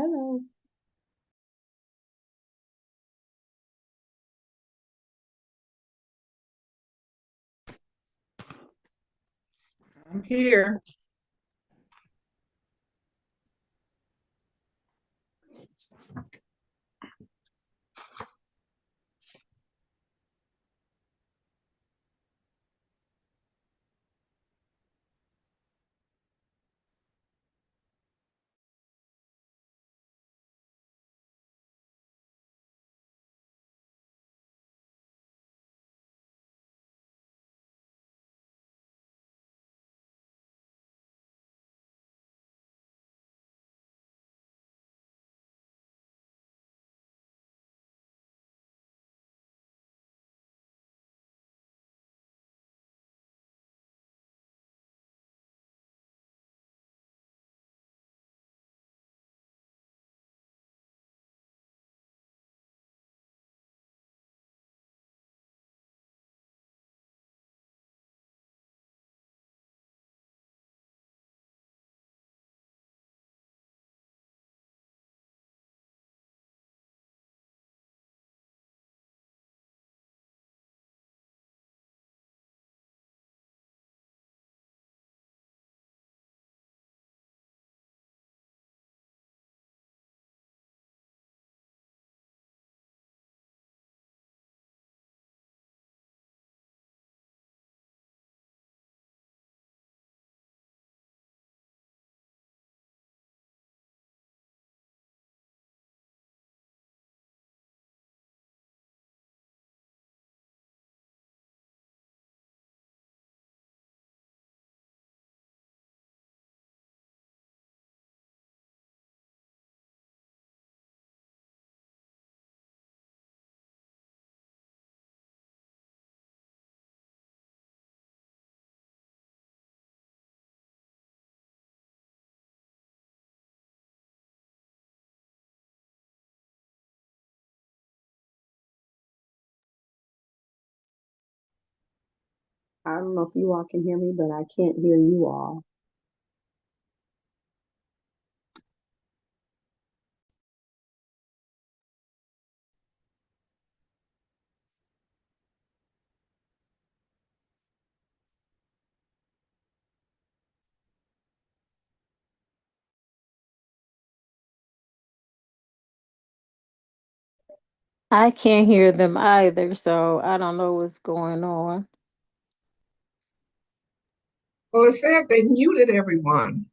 Hello. I'm here. I don't know if you all can hear me, but I can't hear you all. I can't hear them either, so I don't know what's going on. Well, it said they muted everyone.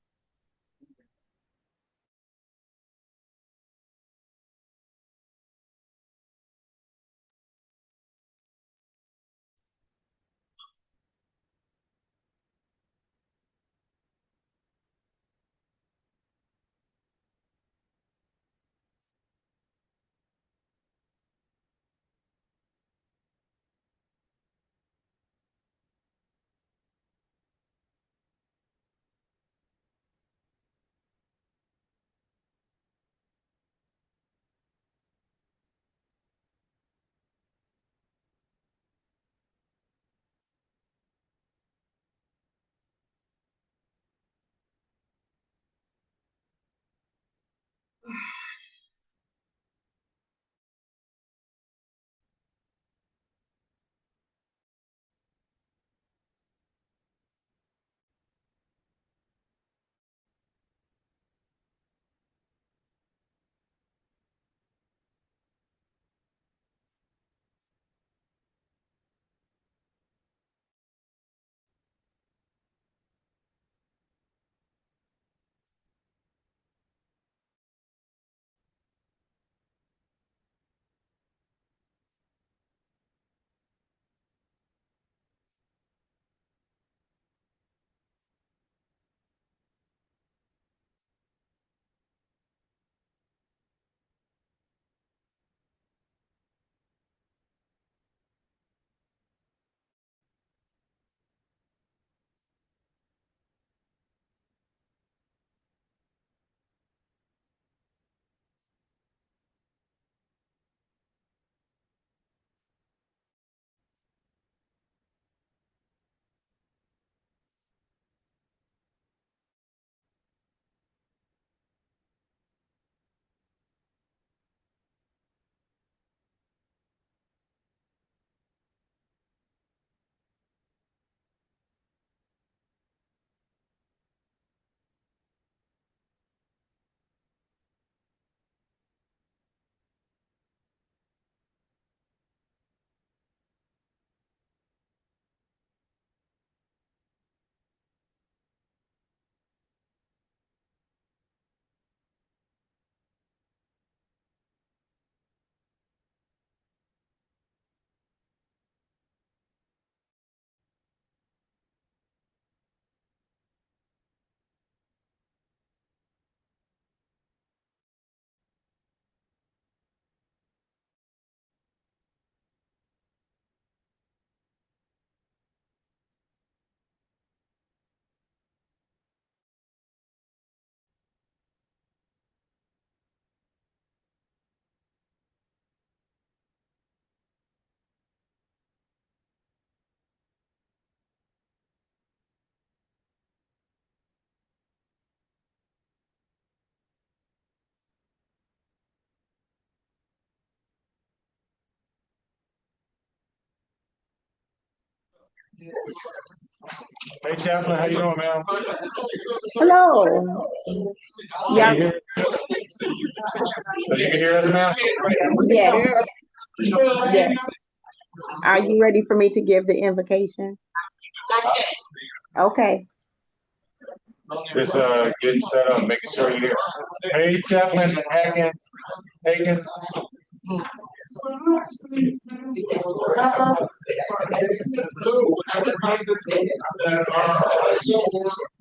Hey Chaplain, how you doing, man? Hello. Can Yeah, you hear? So you can hear us now? yes, yes. Are you ready for me to give the invocation? Okay. Just getting set up, making sure you're here. Hey Chaplain Hankins.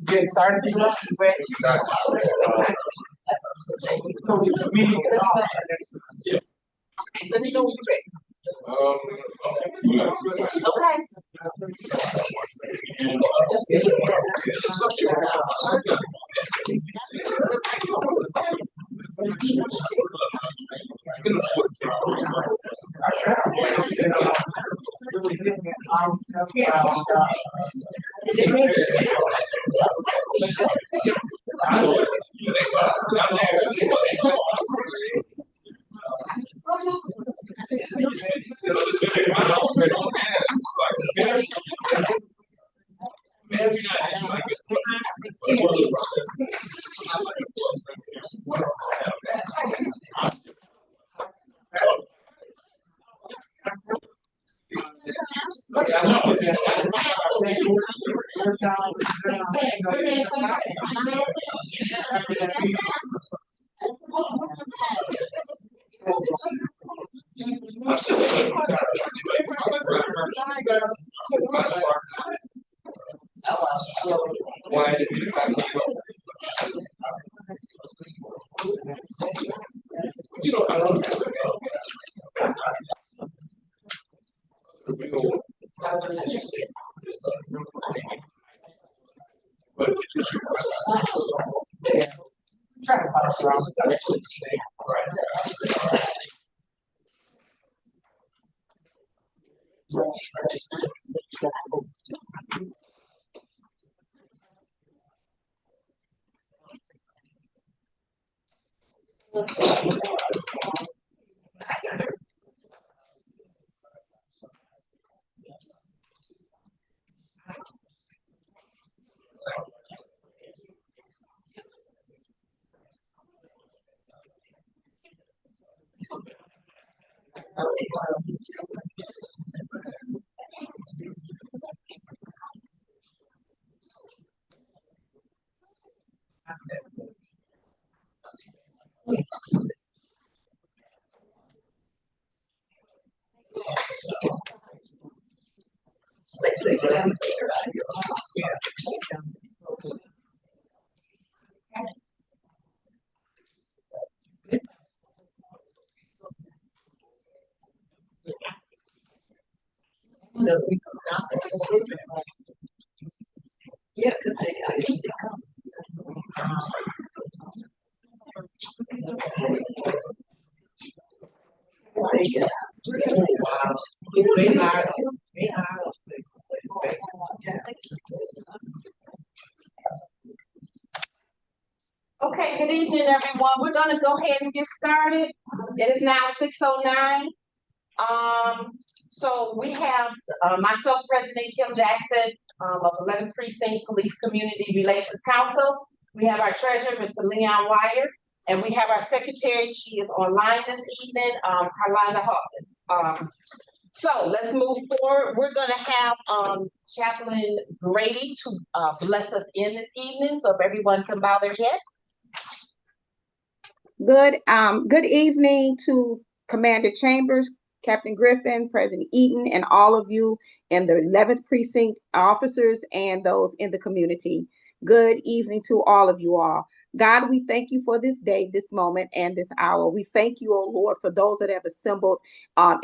Get started. Let me know when you're ready. Okay. Okay, good evening, everyone. We're gonna go ahead and get started. It is now 6:09. So we have myself, President Kim Jackson, of 11th Precinct Police Community Relations Council. We have our treasurer, Mr. Leon Wire, and we have our secretary. She is online this evening, Carlina Hoffman. So let's move forward. We're gonna have Chaplain Grady to bless us in this evening. So if everyone can bow their heads. Good evening to Commander Chambers, Captain Griffin, President Eaton, and all of you in the 11th Precinct officers and those in the community. Good evening to all of you all. God, we thank you for this day, this moment, and this hour. We thank you, oh Lord, for those that have assembled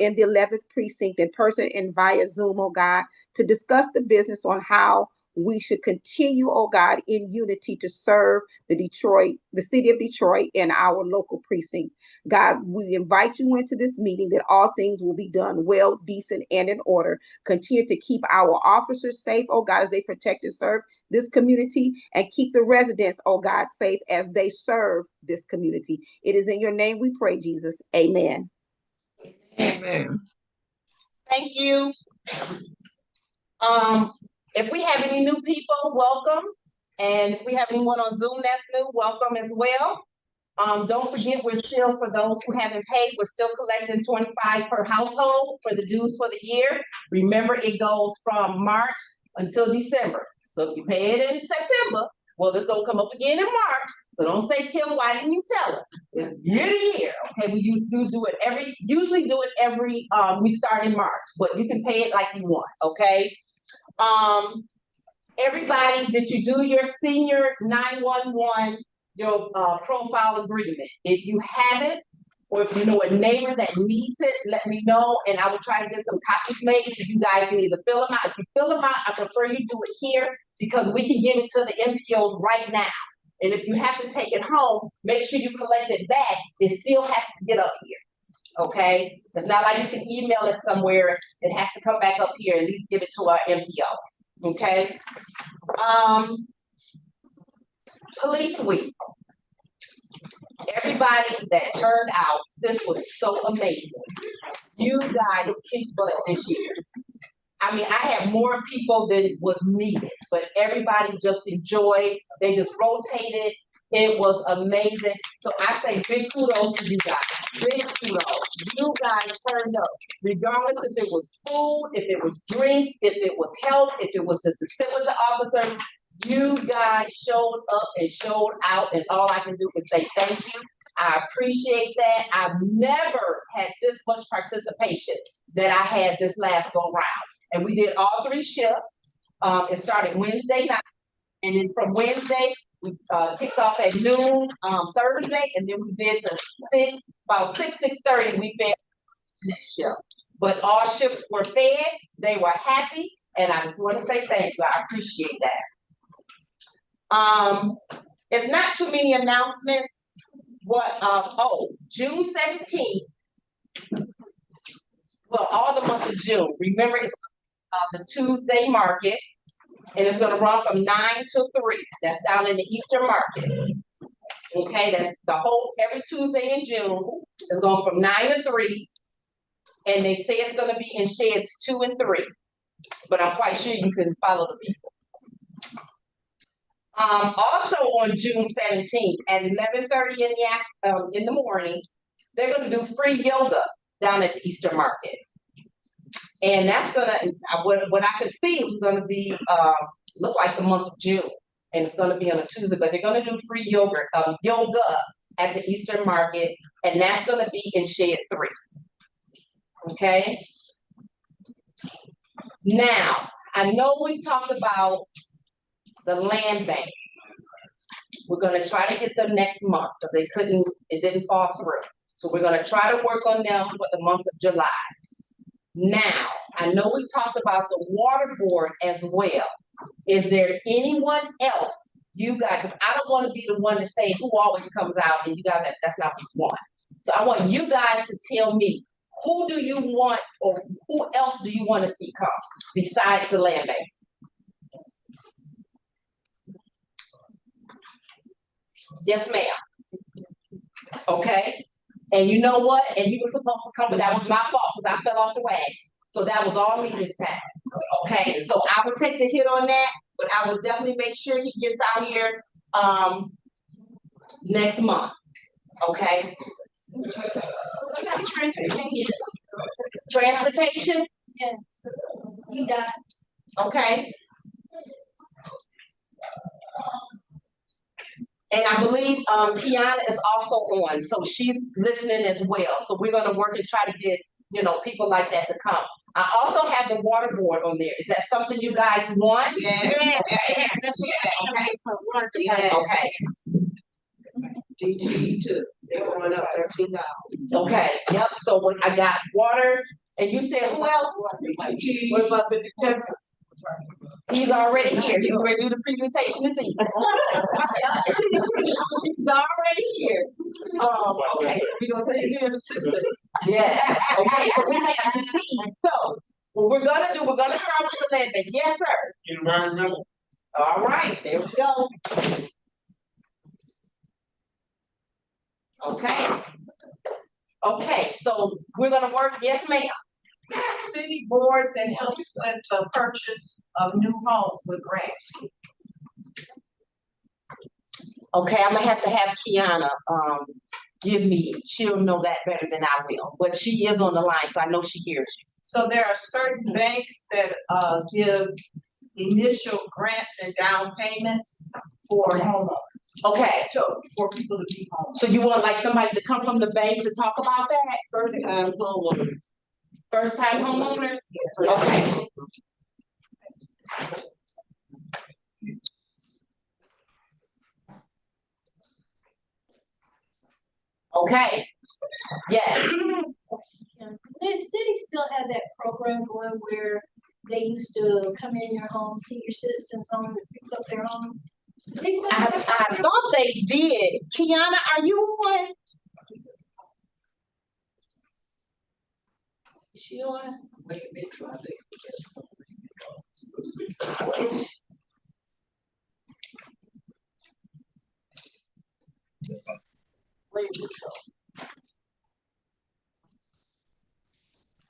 in the 11th Precinct in person and via Zoom, oh God, to discuss the business on how we should continue, oh God, in unity to serve the city of Detroit, and our local precincts. God, we invite you into this meeting that all things will be done well, decent, and in order. Continue to keep our officers safe, oh God, as they protect and serve this community, and keep the residents, oh God, safe as they serve this community. It is in your name we pray, Jesus. Amen. Amen. Thank you. If we have any new people, welcome. And if we have anyone on Zoom that's new, welcome as well. Don't forget, we're still, for those who haven't paid, we're still collecting 25 per household for the dues for the year. Remember, it goes from March until December. So if you pay it in September, well, it's gonna come up again in March. So don't say, Kim, why didn't you tell us? It's year to year, okay? We do it usually do it every, we start in March, but you can pay it like you want, okay? Everybody, did you do your senior 911, your profile agreement? If you haven't, or if you know a neighbor that needs it, let me know, and I will try to get some copies made so you guys can either fill them out. If you fill them out, I prefer you do it here because we can give it to the MPOs right now. And if you have to take it home, make sure you collect it back. It still has to get up here, okay? It's not like you can email it somewhere. It has to come back up here, at least give it to our MPO, okay? Police week. Everybody that turned out, this was so amazing. You guys kicked butt this year. I mean, I had more people than was needed, but everybody just enjoyed. They just rotated. It was amazing. So I say big kudos to you guys. Big kudos. You guys turned up. Regardless if it was food, if it was drinks, if it was help, if it was just to sit with the officer, you guys showed up and showed out, and all I can do is say thank you. I appreciate that. I've never had this much participation that I had this last go round. And we did all 3 shifts. It started Wednesday night, and then from Wednesday, we kicked off at noon Thursday, and then we did the about 6:30, we fed the next shift. But all shifts were fed, they were happy, and I just want to say thank you. I appreciate that. It's not too many announcements. June 17th. Well, all the month of June. Remember, it's the Tuesday market, and it's gonna run from 9 to 3. That's down in the Eastern Market. Okay, that's every Tuesday in June. It's going from 9 to 3, and they say it's gonna be in sheds 2 and 3. But I'm quite sure you can follow the people. Also on June 17th at 11:30 in the morning, they're gonna do free yoga down at the Eastern Market. And that's gonna, what I could see is gonna be, look like the month of June. And it's gonna be on a Tuesday, but they're gonna do free yoga at the Eastern Market, and that's gonna be in shed 3. Okay? Now, I know we talked about the land bank. We're gonna try to get them next month, because it didn't fall through. So we're gonna try to work on them for the month of July. Now, I know we talked about the water board as well. Is there anyone else you guys, because I don't want to be the one to say who always comes out and you guys, that's not what you want. So I want you guys to tell me, who do you want, or who else do you want to see come besides the land bank? Yes, ma'am. Okay. And you know what? And you were supposed to come, but that was my fault because I fell off the wagon. So that was all me this time. Okay. So I will take the hit on that, but I will definitely make sure he gets out here next month. Okay. Transportation? Yeah. You got it. Okay. And I believe Kiana is also on, so she's listening as well. So we're gonna work and try to get, people like that to come. I also have the water board on there. Is that something you guys want? Yes. Okay. DT too. They're going up $13. Okay, yep, so when I got water, and you said who else? What about the detective? He's already here. He's ready to do the presentation this evening. He's already here. Okay, we gonna say it again. Yeah, okay, so we have to see. So, what we're gonna start with the land bank. Yes, sir. Environmental. All right, there we go. Okay. Okay, so we're gonna work, yes, ma'am. city board that helps with the purchase of new homes with grants. Okay, I'm gonna have to have Kiana, give me, she'll know that better than I will, but she is on the line, so I know she hears you. So there are certain banks that give initial grants and down payments for homeowners. Okay, For people to be homeowners. so you want like somebody to come from the bank to talk about that? First time homeowners. First time homeowners? Okay. Okay, yes, The city still had that program going where they used to come in your home, senior citizens home, and fix up their home. They still have that I program. thought they did. Kiana, are you on? Is she on? Wait, Metro, I think. Wait, Metro.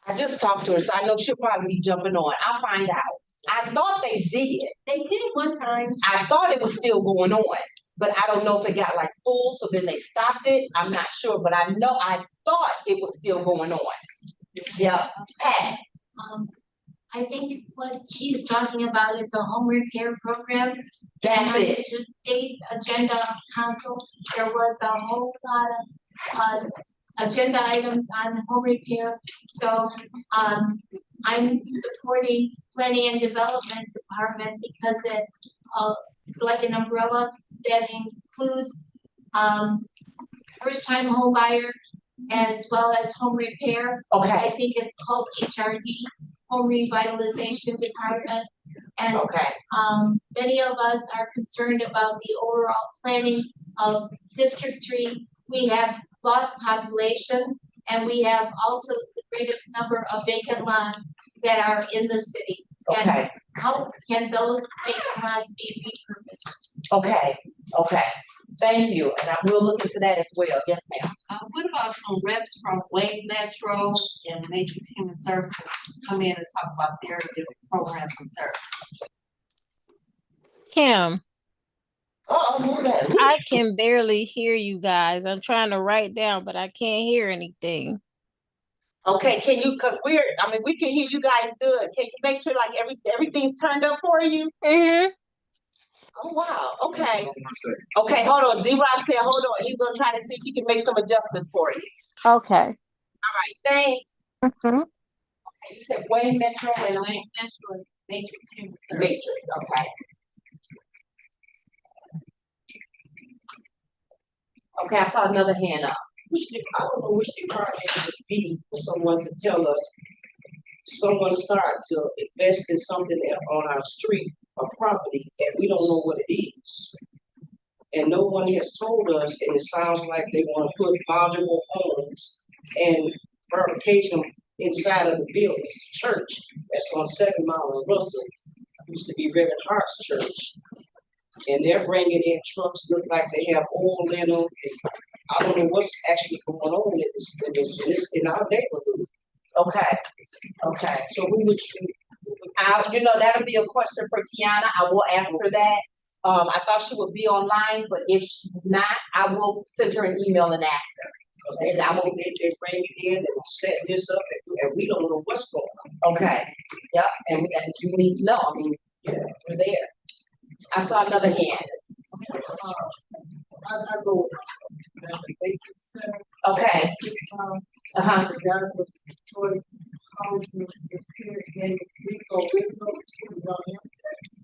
I just talked to her, so I know she'll probably be jumping on. I'll find out. I thought they did. They did it one time. I thought it was still going on, but I don't know if it got like full, so then they stopped it. I'm not sure, but I know, I thought it was still going on. Yeah, Pat, I think what she's talking about is a home repair program. that's And it. Today's agenda of council, there was a whole lot of agenda items on home repair. So I'm supporting planning and development department because it's like an umbrella that includes first time home buyer as well as home repair. I Okay, think it's called HRD, Home Revitalization Department. And okay, many of us are concerned about the overall planning of District 3. We have lost population and we have also the greatest number of vacant lots that are in the city. And okay, how can those vacant lots be repurposed? okay, okay. Thank you, and I will look into that as well. Yes, ma'am. What about some reps from Wayne Metro and Matrix Human Services come in and talk about their different programs and services? Kim, Who's that? I can barely hear you guys. I'm trying to write down, but I can't hear anything. Okay, can you, cause we can hear you guys good. Can you make sure like everything's turned up for you? Mm-hmm. Oh, wow, okay. Okay, hold on. D-Rob said, hold on. He's gonna try to see if he can make some adjustments for you. Okay. Thanks. Mm-hmm. Okay, you said Wayne Metro and Wayne Metro and Matrix Human Services. Matrix, okay. Okay, I saw another hand up. I don't know which department it would be for someone to tell us, someone start to invest in something on our street or property, and we don't know what it is. And no one has told us, and it sounds like they want to put modular homes and verification inside of the buildings. The church that's on 7 Mile and Russell used to be Reverend Hart's church. And they're bringing in trucks, look like they have oil in them. And I don't know what's actually going on in our neighborhood. Okay, okay. So who would you? That'll be a question for Kiana. I will ask her that. I thought she would be online, but if she's not, I will send her an email and ask her. Because they bring it in and set this up, and we don't know what's going on. Okay, yep, and you need to know, I mean, we're there. I saw another hand. I go down to Baker Center. Okay, uh-huh. The guy with Detroit housing repair and Rico was on him.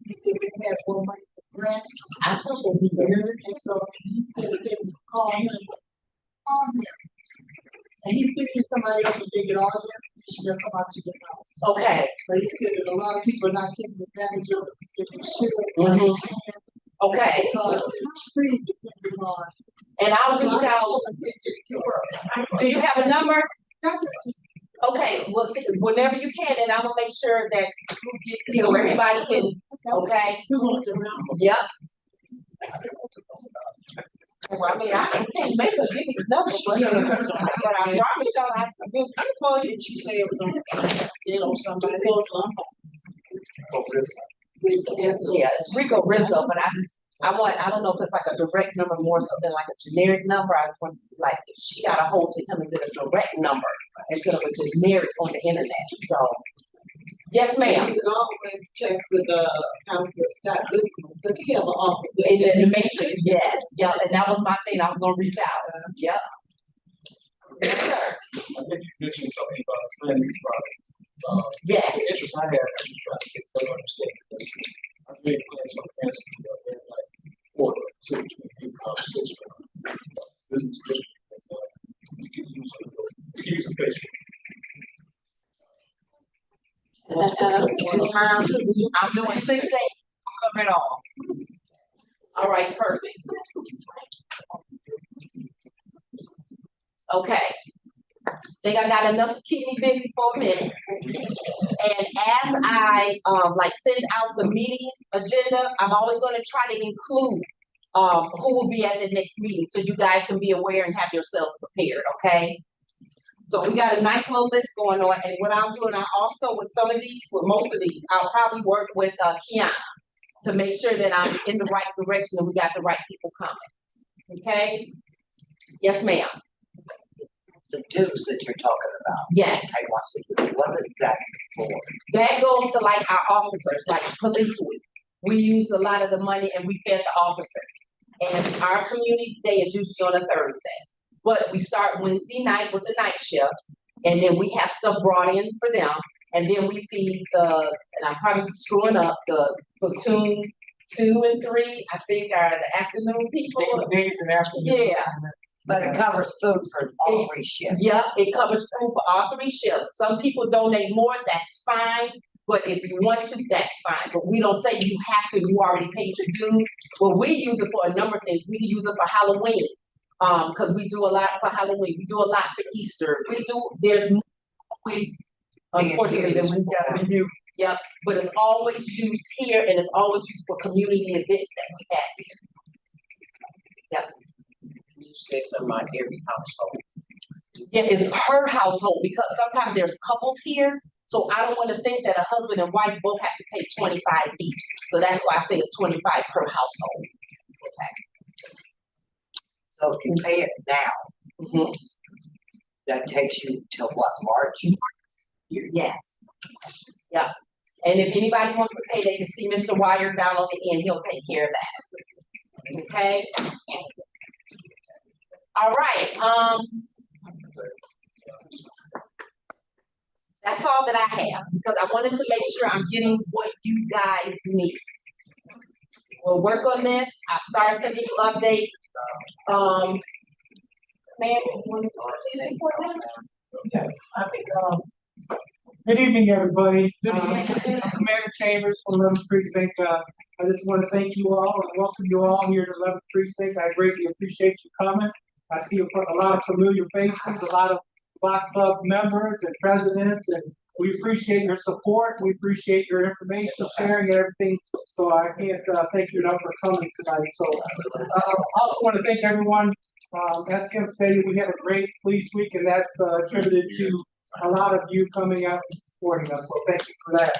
He said they had more money for grants. I thought that we were. And so he said they would call him. And he said if somebody else would dig it all there, they should come out to the house. Okay, But he said that a lot of people are not taking advantage of it, if they should. Mhm. okay. Because it's free depending on. And I'll reach out. Do you have a number? Okay, well, whenever you can, and I will make sure that, so everybody can, okay? Yep. Well, I mean, I can't make her give me the number, but I promise y'all I will call you. She said it was on, you know, somebody else on. Yeah, it's Rico Rizzo, but I don't know if it's like a direct number more so than like a generic number. I just want to see like if she got a hold to him and get a direct number instead of a generic on the internet. So, yes, ma'am. You can always check with Councilor Scott Goodson, because he has an office. In the matrix, yes, yeah, and that was my thing. I was gonna reach out. Yep. Yes, sir. I think you mentioned something about a friend product. Yes. The interest I have, I'm just trying to get better understanding of this. I've made plans for fancy, like, for the city to conversation. Business district. We can use a place. I'm doing 6 days of it all. All right, perfect. Okay. Think I got enough to keep me busy for a minute. And as I like send out the meeting agenda, I'm always gonna try to include who will be at the next meeting so you guys can be aware and have yourselves prepared, okay? So we got a nice little list going on, and what I'm doing, I also with some of these, with most of these, I'll probably work with Kiana to make sure that I'm in the right direction and we got the right people coming. Okay? Yes, ma'am. The dues that you're talking about. Yes. I want to do, what is that for? That goes to like our officers, like police week. We use a lot of the money and we fed the officers. And our community day is usually on a Thursday. But we start Wednesday night with the night shift, and then we have stuff brought in for them, and then we feed and I'm probably screwing up, the platoon 2 and 3, I think are the afternoon people. Days and afternoons. Yeah. But it covers food for all 3 shifts. Yeah, it covers food for all 3 shifts. Some people donate more, that's fine. But if you want to, that's fine. But we don't say you have to, you already paid your dues. But we use it for a number of things. We use it for Halloween. Because we do a lot for Halloween, we do a lot for Easter, there's always, unfortunately, that we've got to review. Yep, but it's always used here and it's always used for community events that we have here. Yep. Can you say something on every household? Yeah, it's per household because sometimes there's couples here, so I don't want to think that a husband and wife both have to pay 25 each. So that's why I say it's 25 per household. Okay. So if you pay it now, that takes you till what, March? Yes. Yeah. And if anybody wants to pay, they can see Mr. Wire down on the end. He'll take care of that. Okay. All right. That's all that I have because I wanted to make sure I'm getting what you guys need. We'll work on this. I'll start sending you updates. Man, I think, good evening, everybody. I'm Commander Chambers from 11th Precinct. I just want to thank you all and welcome you all here to 11th Precinct. I greatly appreciate you coming. I see a lot of familiar faces, a lot of Block Club members and presidents, and we appreciate your support. We appreciate your information sharing and everything. So I can't thank you enough for coming tonight. So I also want to thank everyone. As Kim stated, we had a great police week, and that's attributed to a lot of you coming out and supporting us. So thank you for that.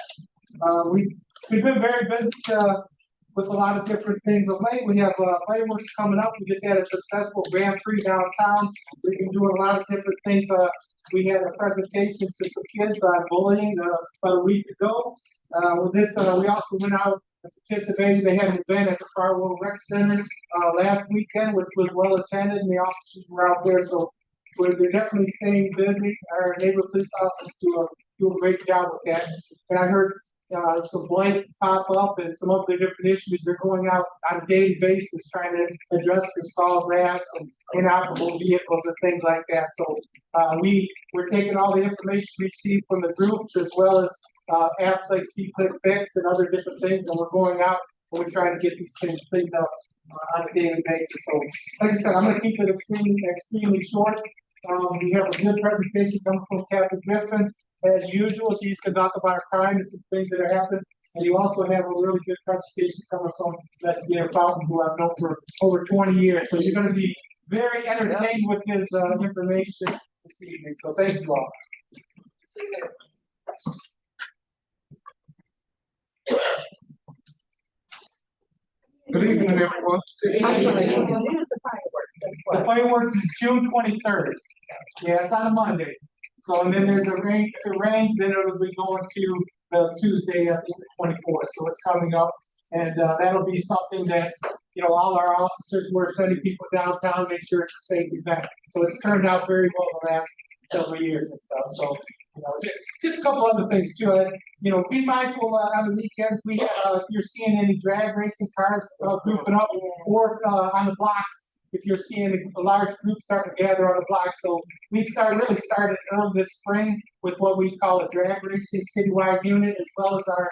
We've been very busy with a lot of different things of late. We have fireworks coming up. We just had a successful Grand Prix downtown. We've been doing a lot of different things. We had a presentation to some kids on bullying about a week ago. With this, we also went out and participated. They had an event at the Farwell Rec Center last weekend, which was well attended, and the officers were out there. So we're definitely staying busy. Our neighborhood police officers do a great job with that. And I heard some blight pop up and some other different issues. They're going out on a daily basis trying to address the tall grass and inoperable vehicles and things like that. So we're taking all the information we received from the groups as well as apps like C-Click Fix and other different things, and we're going out and we're trying to get these things cleaned up on a daily basis. So like I said, I'm going to keep it extremely short. We have a good presentation coming from Captain Griffin. As usual, he's going to talk about crime and some things that are happening. And you also have a really good presentation coming from Investigator Fountain, who I've known for over 20 years. So you're gonna be very entertained with his information this evening. So thank you all. Good evening, everyone. The fireworks is June 23rd. Yeah, it's on a Monday. So, and then there's a rain, if it rains, then it'll be going to the Tuesday, I think the 24th. So it's coming up. And that'll be something that, you know, all our officers, we're sending people downtown, make sure it's a safe event. So it's turned out very well the last several years and stuff. So, you know, just a couple other things too. You know, be mindful on the weekends. If you're seeing any drag racing cars grouping up, or on the blocks, if you're seeing a large group starting to gather on the block. So we really started early this spring with what we call a drag racing citywide unit, as well as our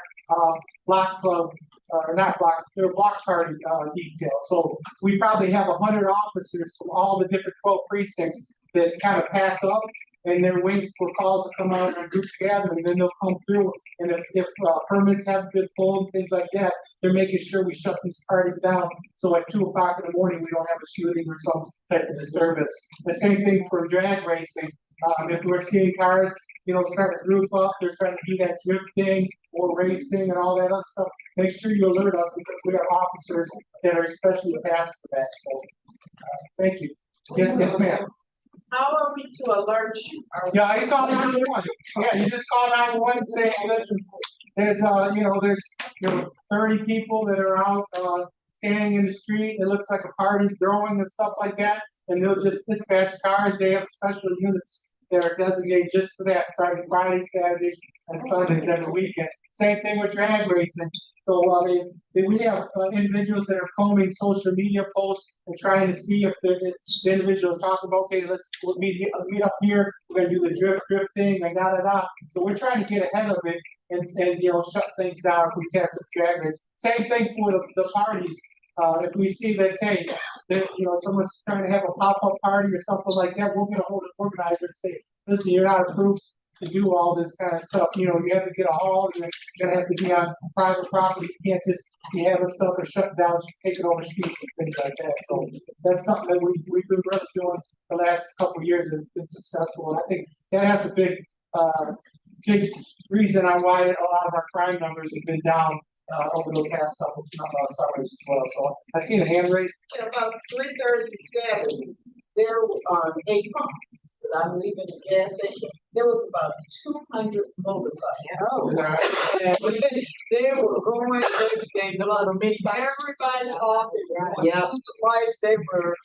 block club, or not block, they're block party detail. So we probably have 100 officers from all the different 12 precincts that kind of pack up, and they're waiting for calls to come out and groups gather, and then they'll come through. And if permits haven't been pulled, things like that, they're making sure we shut these parties down. So at 2 o'clock in the morning, we don't have a shooting or some type of disturbance. The same thing for drag racing. If we're seeing cars, you know, starting to group up, they're starting to do that drifting or racing and all that other stuff, make sure you alert us, because we have officers that are especially tasked for that. So thank you. Yes, ma'am. How are we to alert you? Yeah, you call 911. Yeah, you just call 911 and say, hey, listen, there's 30 people that are out standing in the street. It looks like a party's growing and stuff like that, and they'll just dispatch cars. They have special units that are designated just for that, starting Fridays, Saturdays, and Sundays every weekend. Same thing with drag racing. So, I mean, we have individuals that are combing social media posts and trying to see if the individuals talk about, okay, let's meet up here, we're gonna do the drifting and da. So we're trying to get ahead of it and you know, shut things down if we catch the drag race. Same thing for the parties. If we see that, hey, that, you know, someone's trying to have a pop-up party or something like that, we'll get a hold of the organizer and say, listen, you're not approved to do all this kind of stuff. You know, you have to get a hall, you're gonna have to be on private property. You can't just be having stuff or shut down, taking over streets and things like that. So that's something that we've been really doing the last couple of years, and it's been successful. And I think that has a big reason on why a lot of our crime numbers have been down over the past couple summers as well. So I seen a hand raise. At about 3:30 Saturday, there was a pump. I'm leaving the gas station. There was about 200 motorcycles. Oh, And they were going, they everybody off. Yeah. The lights, they were,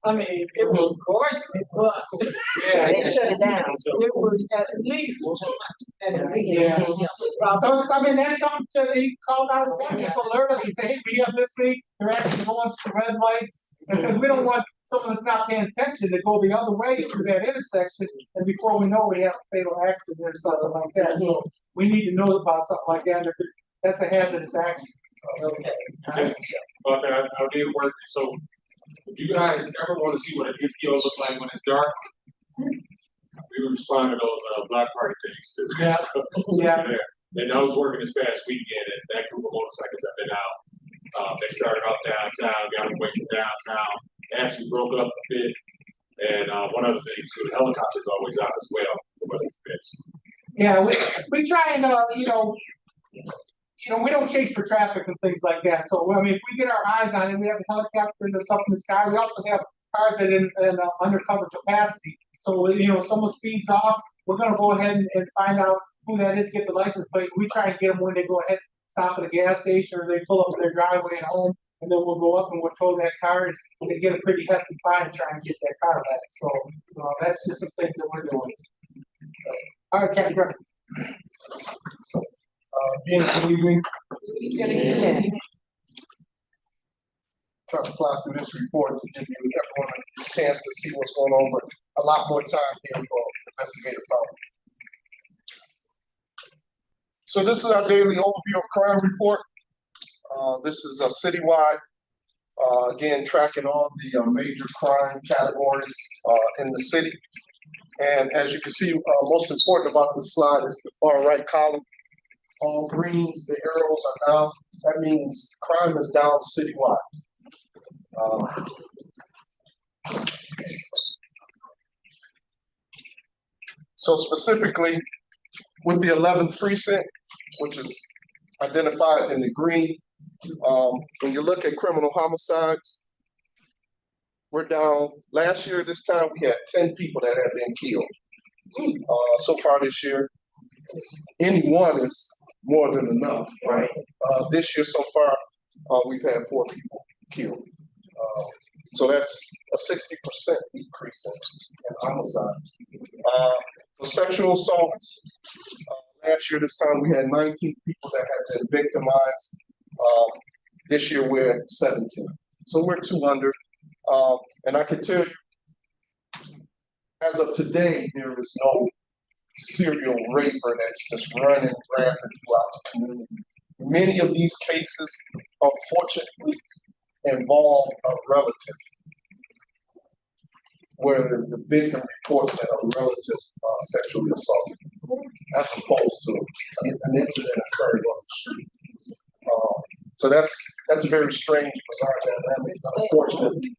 I mean, it was gorgeous, but yeah. They shut it down. it was at least. Yeah. So I mean, that's something that he called out, just alert us and say, hey, be up this week, they're actually going through red lights, because we don't want someone that's not paying attention to go the other way through that intersection, and before we know, we have a fatal accident or something like that. So we need to know about something like that. That's a hazardous action. Okay. Just about that, I did work, so if you guys ever want to see what an MPO look like when it's dark, we respond to those block party things too. Yeah. So, Yeah. And I was working this past weekend, and that group of motorcycles have been out. They started off downtown, got away from downtown, actually broke up a bit. And one other thing too, the helicopter's always out as well. The weather permits. Yeah, we try and we don't chase for traffic and things like that. So I mean, if we get our eyes on it, we have the helicopter that's up in the sky. We also have cars that in undercover capacity. So you know, if someone speeds off, we're gonna go ahead and find out who that is, get the license plate. We try and get them when they go ahead, stop at a gas station, or they pull up to their driveway at home, and then we'll go up and we'll tow that car, and they get a pretty hefty fine trying to get that car back. So that's just some things that we're doing. All right, Captain Griffin. Again, good evening. Trying to fly through this report to give you everyone a chance to see what's going on, but a lot more time here for Investigator Fountain. So this is our daily overview of crime report. This is a citywide, again, tracking all the major crime categories in the city. And as you can see, most important about this slide is the far right column. all greens, the arrows are down. That means crime is down citywide. So specifically with the 11th precinct, which is identified in the green, when you look at criminal homicides, we're down. Last year, this time, we had 10 people that have been killed. So far this year, any one is more than enough, right? This year so far, we've had 4 people killed. So that's a 60% decrease in homicides. For sexual assaults, last year this time we had 19 people that had been victimized. This year we're at 17. So we're 2 under. And I can tell you, as of today, there is no serial raper that's just running rampant throughout the community. Many of these cases, unfortunately, involve a relative, where the victim reports that a relative sexually assaulted, as opposed to an incident occurring on the street. So that's a very strange, bizarre dynamic. Unfortunately,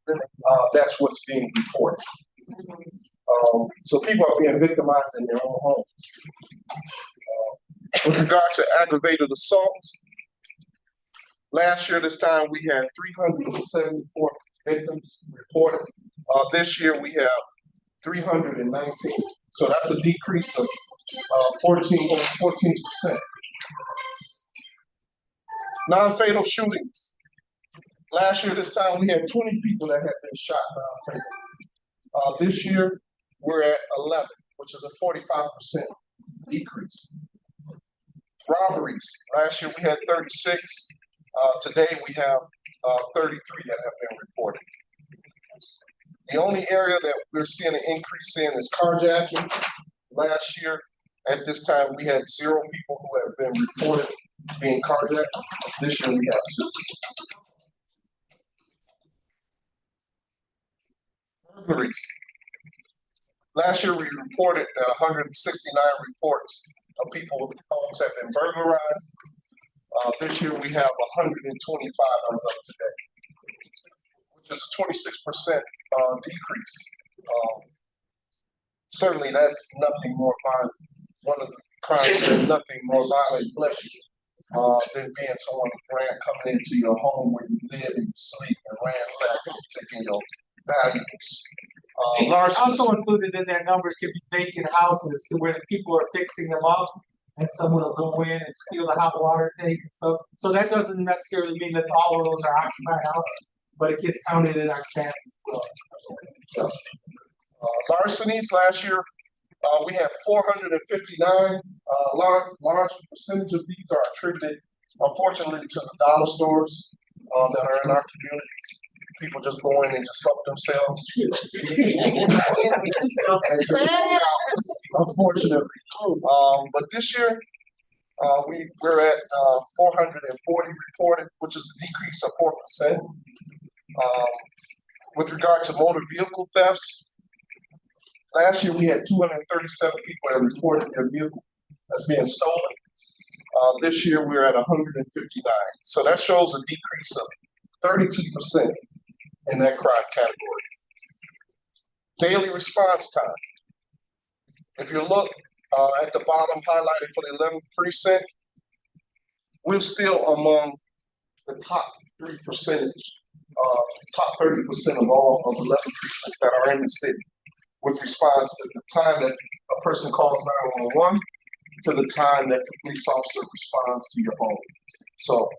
that's what's being reported. So people are being victimized in their own homes. With regard to aggravated assaults, last year this time we had 374 victims reported. This year we have 319. So that's a decrease of 14%. Non-fatal shootings. Last year this time we had 20 people that had been shot non-fatal. This year we're at 11, which is a 45% decrease. Robberies. Last year we had 36. Today we have 33 that have been reported. The only area that we're seeing an increase in is carjacking. Last year at this time we had 0 people who have been reported being carjacked. This year we have 2. Burglaries. Last year we reported 169 reports of people whose homes have been burglarized. This year we have 125 as of today, which is a 26% decrease. Certainly that's nothing more violent. One of the crimes is nothing more violent, bless you, than being someone coming into your home where you live and you sleep and ransacking and taking your valuables. Also included in that number could be vacant houses where people are fixing them up and someone will go in and steal the hot water tank and stuff. So that doesn't necessarily mean that all of those are occupied houses, but it gets counted in our stats as well. Larcenies last year, we had 459. Large percentage of these are attributed, unfortunately, to the dollar stores that are in our communities. People just go in and just help themselves. Unfortunately. But this year, we're at 440 reported, which is a decrease of 4%. With regard to motor vehicle thefts, last year we had 237 people that reported their vehicle as being stolen. This year we're at 159. So that shows a decrease of 32% in that crime category. Daily response time. If you look at the bottom highlighted for the 11th precinct, we're still among the top 3%, top 30% of all of 11 precincts that are in the city with response to the time that a person calls 911 to the time that the police officer responds to your home. So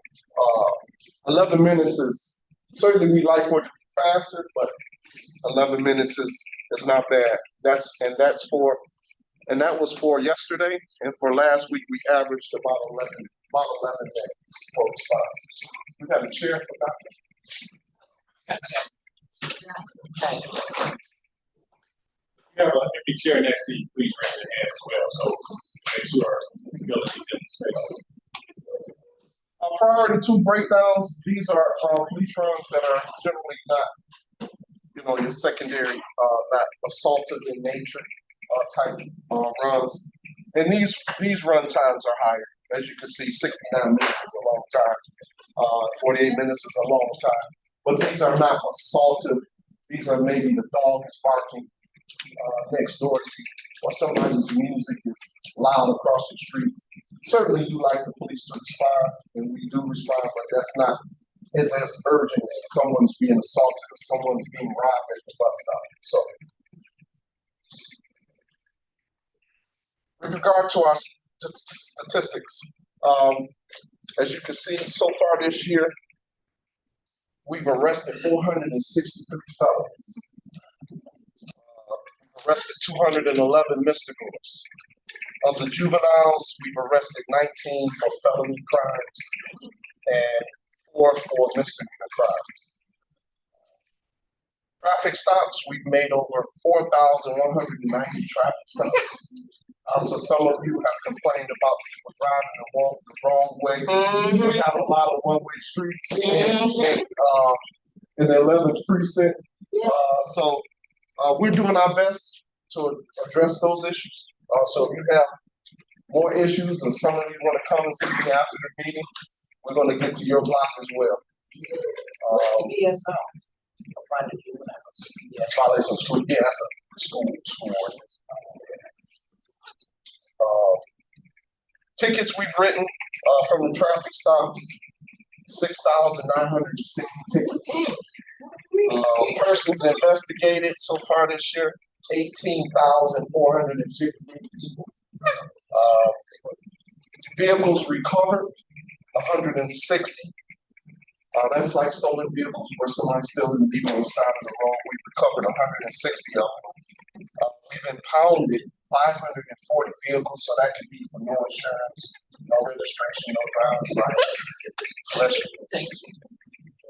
11 minutes is, certainly we like for it to be faster, but 11 minutes is not bad. That was for yesterday, and for last week we averaged about 11 minutes for responses. We have a chair for that. You have an empty chair next to you, please raise your hand as well, so make sure ability to space. Priority 2 breakdowns, these are police runs that are generally not, your secondary, not assaultive in nature type runs. And these run times are higher. As you can see, 69 minutes is a long time. 48 minutes is a long time. But these are not assaultive. These are maybe the dog is barking next door to you, or somebody's music is loud across the street. Certainly you like the police to respond, and we do respond, but that's not as urgent as someone's being assaulted or someone's being robbed at the bus stop. So, with regard to our statistics, as you can see, so far this year, we've arrested 463 felons. We've arrested 211 misdemeanors. Of the juveniles, we've arrested 19 for felony crimes and 4 for misdemeanor crimes. Traffic stops, we've made over 4,190 traffic stops. Also, some of you have complained about people driving the wrong way. We have a lot of one-way streets in the 11th precinct. So we're doing our best to address those issues. So if you have more issues or some of you want to come and see me after the meeting, we're going to get to your block as well. Violation of school. Yeah, that's a school ordinance. Tickets we've written from the traffic stops, 6,960 tickets. Persons investigated so far this year, 18,458 people. Vehicles recovered, 160. That's like stolen vehicles where somebody's stealing the vehicle on the side of the road. We recovered 160 of them. We've impounded 540 vehicles, so that could be for no insurance, no registration, no driver's license. Thank you.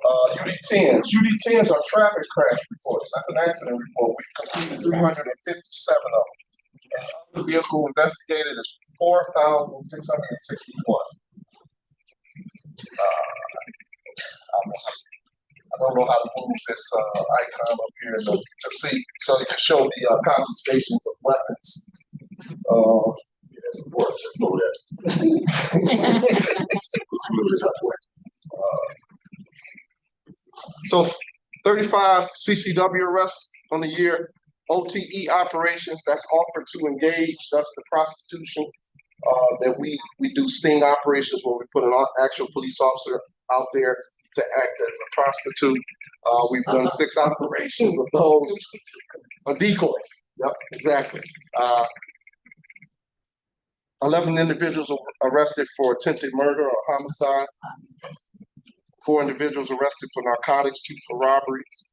UD10s. UD10s are traffic crash reports. That's an accident report. We've completed 357 of them. And other vehicle investigated is 4,661. I don't know how to move this icon up here to see, so you can show the confiscations of weapons. Yes, of course, let's move that. Let's move this up. So 35 CCW arrests on the year. OTE operations, that's offered to engage, that's the prostitution. That we do sting operations where we put an actual police officer out there to act as a prostitute. We've done 6 operations of those. A decoy. Yep, exactly. 11 individuals arrested for attempted murder or homicide. 4 individuals arrested for narcotics, 2 for robberies,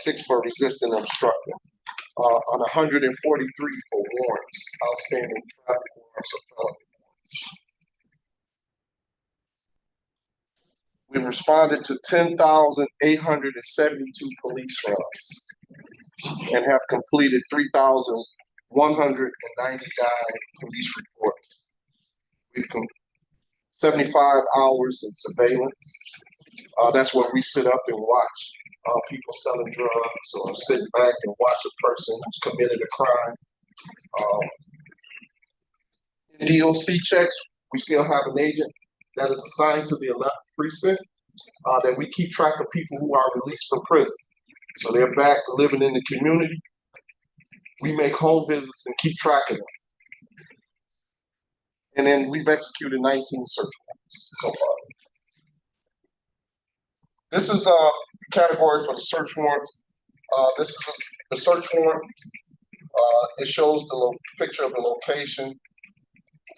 6 for resisting and obstructing. On 143 for warrants, outstanding traffic warrants or felony warrants. We responded to 10,872 police runs and have completed 3,199 police reports. We've 75 hours in surveillance. That's where we sit up and watch people selling drugs or sit back and watch a person who's committed a crime. In DOC checks, we still have an agent that is assigned to the 11th precinct that we keep track of people who are released from prison. So they're back living in the community. We make home visits and keep track of them. And then we've executed 19 search warrants so far. This is the category for the search warrants. This is the search warrant. It shows the picture of the location,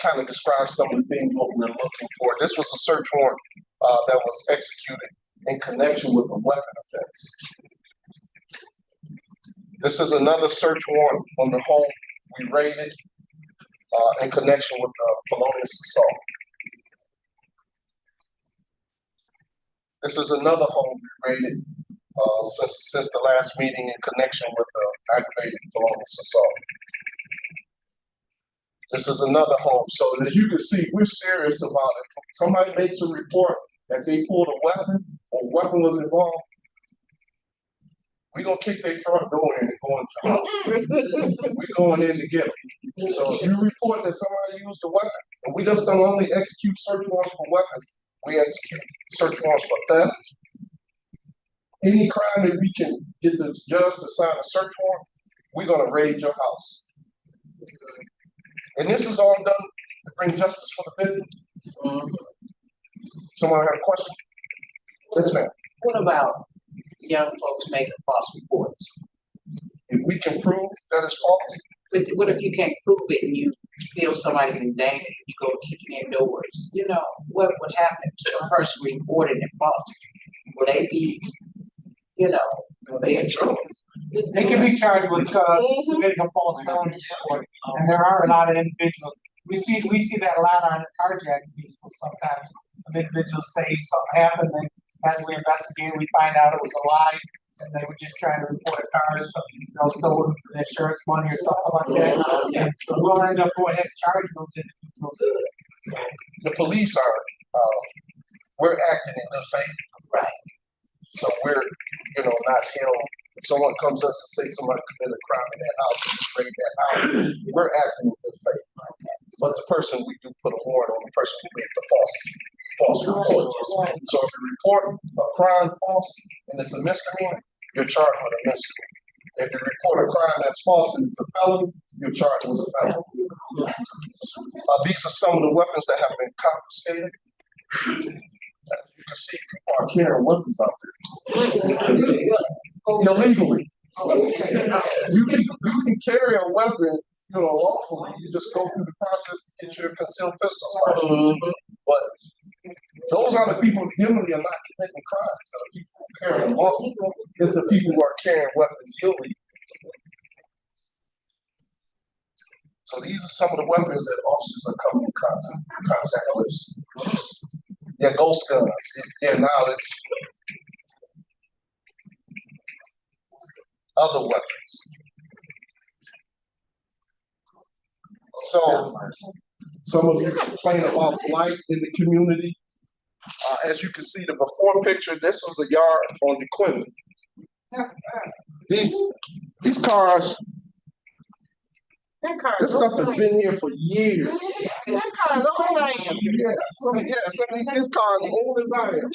kind of describes some of the things what we're looking for. This was a search warrant that was executed in connection with a weapon offense. This is another search warrant on the home we raided in connection with felonious assault. This is another home we raided since the last meeting in connection with aggravated felonious assault. This is another home. So as you can see, we're serious about it. Somebody makes a report that they pulled a weapon or weapon was involved, we gonna kick their front door in and go into the house. We going in to get them. So if you report that somebody used a weapon, and we just don't only execute search warrants for weapons, we execute search warrants for theft. Any crime that we can get the judge to sign a search warrant, we're gonna raid your house. And this is all done to bring justice for the victim. Someone had a question? Yes, ma'am. What about young folks making false reports? If we can prove that it's false, But what if you can't prove it and you feel somebody's in danger and you go kicking in doors? You know, what would happen to the person reporting it false? Will they be, will they in trouble? They can be charged with submitting a false felony report, and there are a lot of individuals. We see that a lot on the carjacking people sometimes. Some individuals say something happened, and as we investigate, we find out it was a lie, and they were just trying to report cars, stolen insurance money or something like that. And so we'll end up going ahead and charge those individuals. the police are, we're acting in good faith. Right. So we're, not held. If someone comes to us and say somebody committed a crime in that house, and we raid that house, we're acting in good faith. But the person, we do put a warrant on the person who made the false report. So if you report a crime false and it's a misdemeanor, you're charged with a misdemeanor. If you report a crime that's false and it's a felony, you're charged with a felony. These are some of the weapons that have been confiscated. As you can see, people are carrying weapons out there illegally. You can carry a weapon, lawfully. You just go through the process to get your concealed pistols license. But those are the people generally are not committing crimes. The people who carry them lawfully. It's the people who are carrying weapons illegally. So these are some of the weapons that officers are coming in contact with. Yeah, ghost guns. Yeah, now it's other weapons. So some of you complain about blight in the community. As you can see, the before picture, this was a yard on the Quinlan. These cars, this stuff has been here for years. That car is old I am. Yeah, this car is old as I am.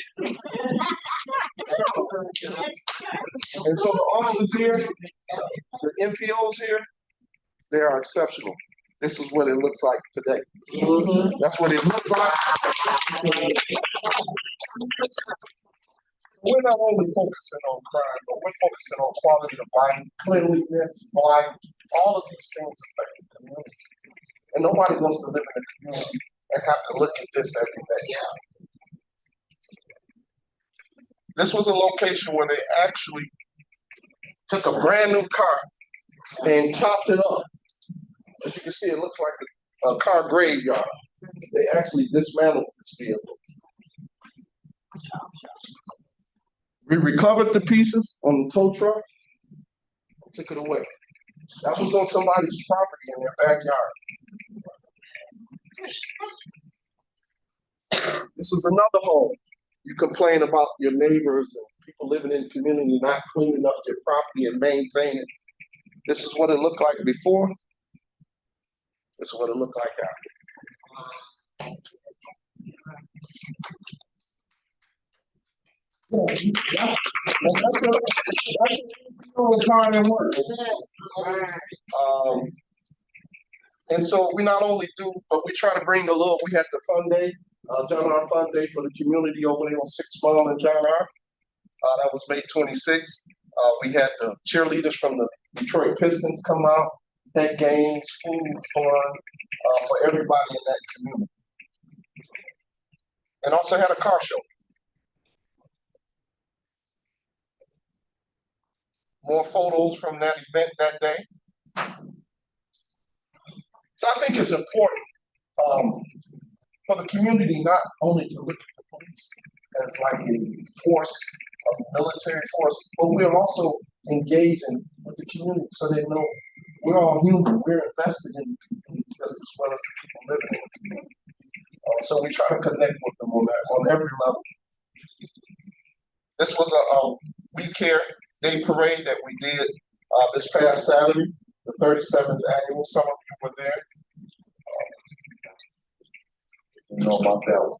And so the officers here, the MPOs here, they are exceptional. This is what it looks like today. That's what it looks like. We're not only focusing on crime, but we're focusing on quality of life, cleanliness, life. All of these things affect the community. And nobody wants to live in a community and have to look at this every day. This was a location where they actually took a brand new car and chopped it up. As you can see, it looks like a car graveyard. They actually dismantled this vehicle. We recovered the pieces on the tow truck and took it away. That was on somebody's property in their backyard. This is another home. You complain about your neighbors and people living in the community not cleaning up their property and maintaining it. This is what it looked like before. This is what it looked like after. And so we not only do, but we try to bring a little, we had the fun day, John R. Fun Day for the community over there on 6th Mall in John R. That was May 26th. We had the cheerleaders from the Detroit Pistons come out, had games, food, fun for everybody in that community. And also had a car show. More photos from that event that day. So I think it's important for the community not only to look at the police as like a force, a military force, but we're also engaging with the community so they know we're all human. We're invested in the community just as well as the people living in the community. So we try to connect with them on every level. This was a We Care Day parade that we did this past Saturday, the 37th annual. Some of you were there. You know about that one.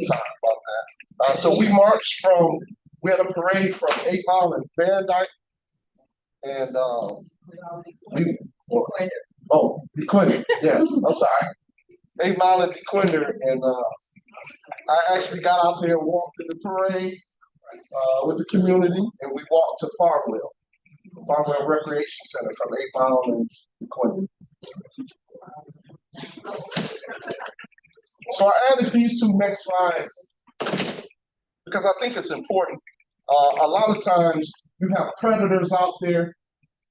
Talk about that. So we marched from, we had a parade from 8 Mile and Van Dyke, and DeQuinder, yeah, I'm sorry. 8 Mile and DeQuinder, and I actually got out there and walked in the parade with the community, and we walked to Farmwell Recreation Center from 8 Mile and DeQuinder. So I added these two next slides because I think it's important. A lot of times you have predators out there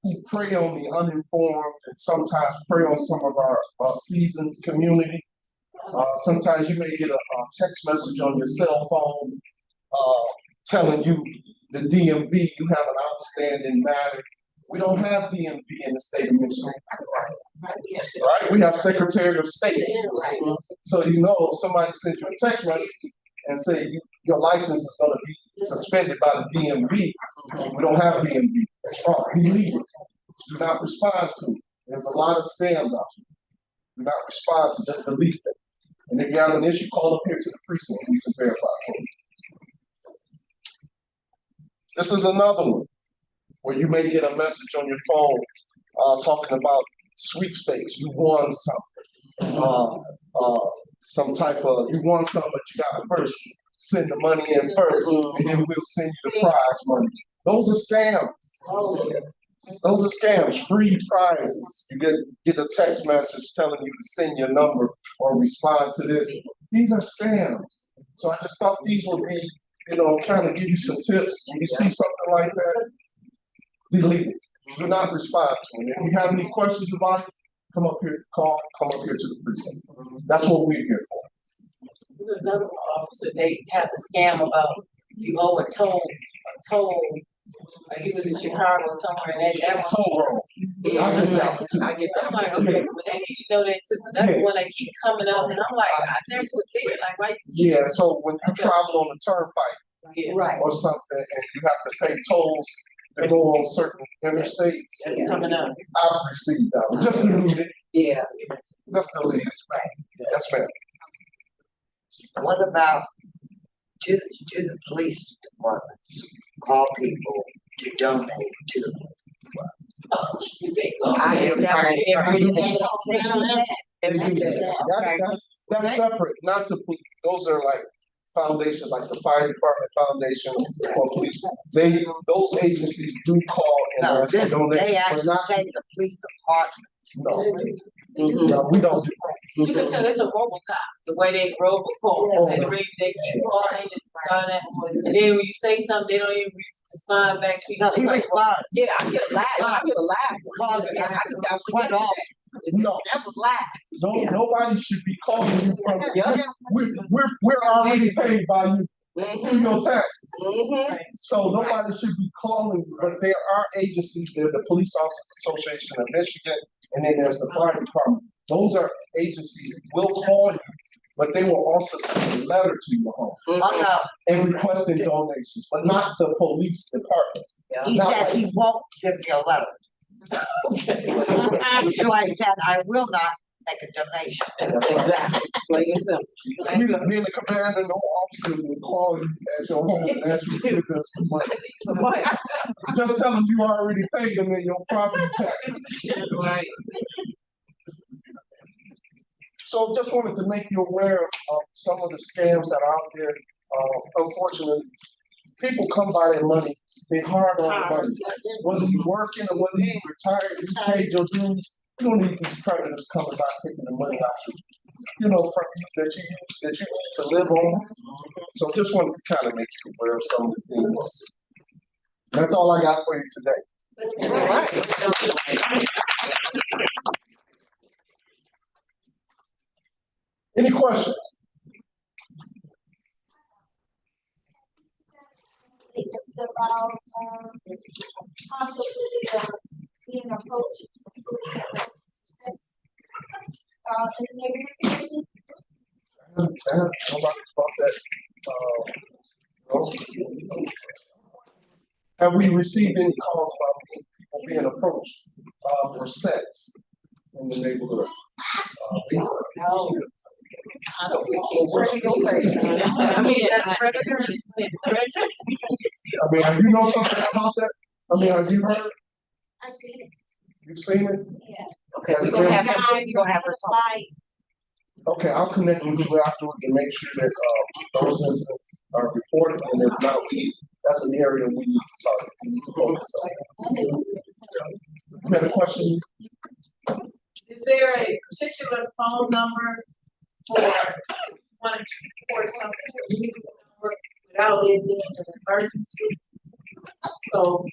who prey on the uninformed and sometimes prey on some of our seasoned community. Sometimes you may get a text message on your cell phone telling you the DMV, you have an outstanding matter. We don't have DMV in the state of Michigan. Right? We have Secretary of State. So you know if somebody sends you a text message and say your license is going to be suspended by the DMV. We don't have DMV. It's wrong. Delete it. Do not respond to it. There's a lot of scams out here. Do not respond to, just delete them. And if you have an issue, call up here to the precinct and you can verify for you. This is another one where you may get a message on your phone talking about sweepstakes. You won something. Some type of, you won something, but you got to first send the money in first, and then we'll send you the prize money. Those are scams. Those are scams, free prizes. You get a text message telling you to send your number or respond to this. These are scams. So I just thought these would be, kind of give you some tips. When you see something like that, delete it. Do not respond to it. If you have any questions about it, come up here to the precinct. That's what we're here for. There's another officer, they have to scam about you owe a toll. Like he was in Chicago or somewhere, and that toll road. Yeah, I get that one too. I get that. I'm like, okay, but they need to know that too, because that's the one that keep coming up, and I'm like, I never was there. Like, why? Yeah, so when you travel on the turnpike Right. or something, and you have to pay tolls to go on certain interstates, That's coming up. I've received that one. Just delete it. Yeah. Just delete it. Right. Yes, ma'am. What about do the police department call people to donate to the police department? I hear That's separate, not the police. Those are like foundations, like the fire department foundation or police. Those agencies do call and ask for donations. They actually say the police department. No. No, we don't do that. You can tell it's a robocop, the way they robocall, they keep calling and sign that, and then when you say something, they don't even respond back to you. No, he responds. Yeah, I get a laugh. I just got one off. No, that was live. Nobody should be calling you from. We're already paid by you through your taxes. So nobody should be calling you. But there are agencies. There's the Police Officers Association of Michigan, and then there's the fire department. Those are agencies that will call you, but they will also send a letter to your home and requesting donations, but not the police department. He said he won't send me a letter. So I said, I will not make a donation. Exactly. Plain and simple. Me and the commander, no officer will call you at your home and ask you to give them some money. Just tell them you already paid them in your property taxes. Right. So just wanted to make you aware of some of the scams that are out there. Unfortunately, people come by their money. They hard on the money. Whether you're working or whether you're retired, you paid your dues. You don't need these predators coming by taking the money out of you. From you that you need to live on. So just wanted to kind of make you aware of some of the things. That's all I got for you today. All right. Any questions? About possibly being approached in the neighborhood. Nobody about that. Have we received any calls about people being approached, for sex in the neighborhood? No. I don't think I mean, that's regular. I mean, have you know something about that? I mean, have you heard, I've seen it. you've seen it? Yeah. Okay, we're gonna have her, we're gonna have her talk. Okay, I'll connect with you afterward to make sure that, those incidents are reported, and if not, that's an area we need to talk. You had a question? Is there a particular phone number for one to report something without it being an emergency? So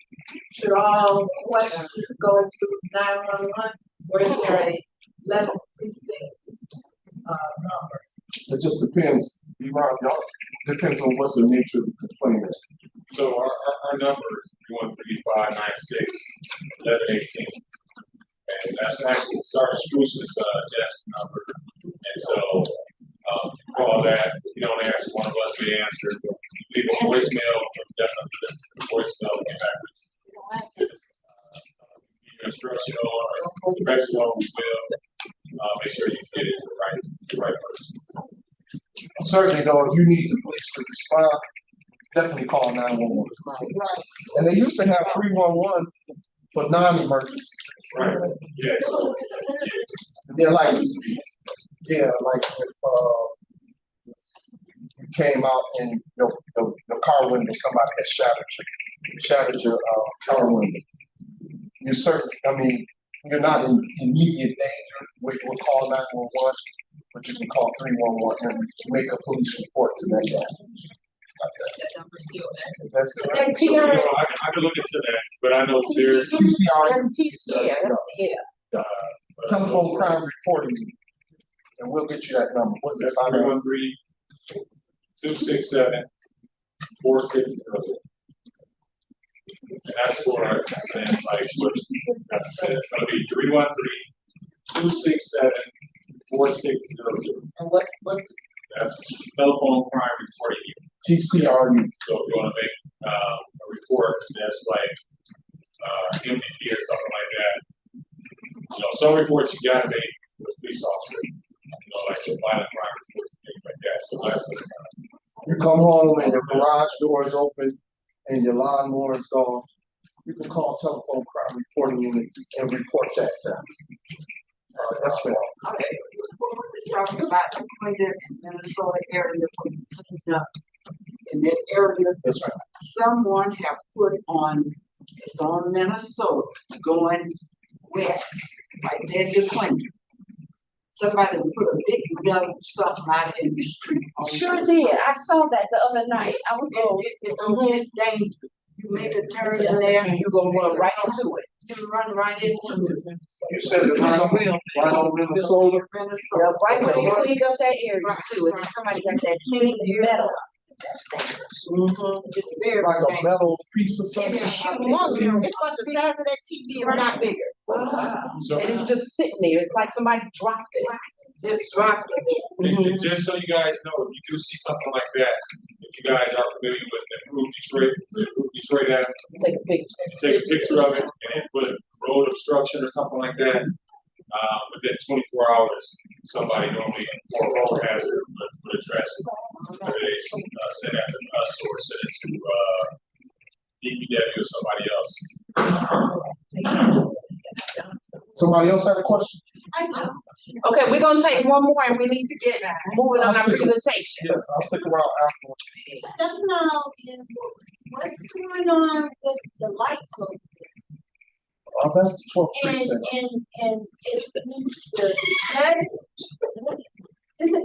should all questions go through 911, or is there a level number? It just depends, depends on what's the nature of the complaint is. So our number is 13596-1118. And that's actually Sergeant Bruce's desk number. And so call that. If you don't answer, one of us may answer. Leave a voicemail, definitely listen to the voicemail, get back with you. Instruction or direction on, we will make sure you get it to the right person. Certainly, though, if you need the police to respond, definitely call 911. Right. And they used to have 311 for non-emergency. Right. Yeah. So, They're like, like if you came out and the car window, somebody had shattered your car window. You're certain, I mean, you're not in immediate danger, we will call 911, but you can call 311 and make a police report to that guy. Is that still right? I can look into that, but I know there's TCR. Telephone crime reporting, and we'll get you that number. What's that? 313-267-4600. And that's for, like, what that said, it's gonna be 313-267-4600. And what's That's telephone crime reporting unit. TCRU. So if you wanna make, a report that's like, MDP or something like that. You know, some reports you gotta make with police officer, like some violent crime reports and things like that, so that's the. You come home and your garage door is open and your lawnmower is gone, you can call telephone crime reporting unit and report that to them. That's fair. Okay, we're talking about the Minnesota area in that area. That's right. Someone have put on, it's on Minnesota, going west, like Deadly Clinton. Somebody put a big metal something out in the street. Sure did. I saw that the other night. I was It's dangerous. You make a turn in there and you're gonna run right into it. You run right into it. You said it was right on Minnesota. Yeah, right when you cleaned up that area too, and then somebody got that clean metal. That's dangerous. It's very Like a dangerous. metal piece or something. It's humongous. It's like the size of that TV, if not bigger. So, And it's just sitting there. It's like somebody dropped it. Just drop it. and just so you guys know, if you do see something like that, if you guys are familiar with the Improved Detroit app, Take a picture. take a picture of it and then put road obstruction or something like that. Within 24 hours, somebody normally for a road hazard would address it. Whether they send that to us or send it to DPW or somebody else. Somebody else had a question? Okay, we're gonna take one more and we need to get moving on our presentation. Yes, I'll stick around afterwards. Somehow, what's going on with the lights over That's the 12th there? precinct. And it means there's a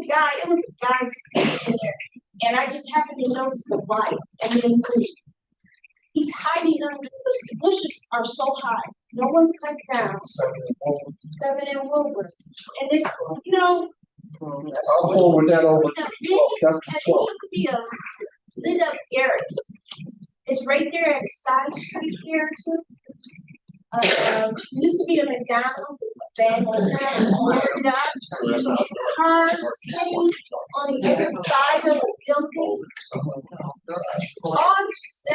guy, there was a guy standing there, and I just happened to notice the light, and then he's hiding under the bushes are so high, no one's cut down. 7 and Wilbur, and it's, I'll forward that over to the 12th. That's the it 12th. used to be a lit up area. It's right there at the side street here too. Used to be a McDonald's, then lit up. There's cars sitting on the other side of the building. All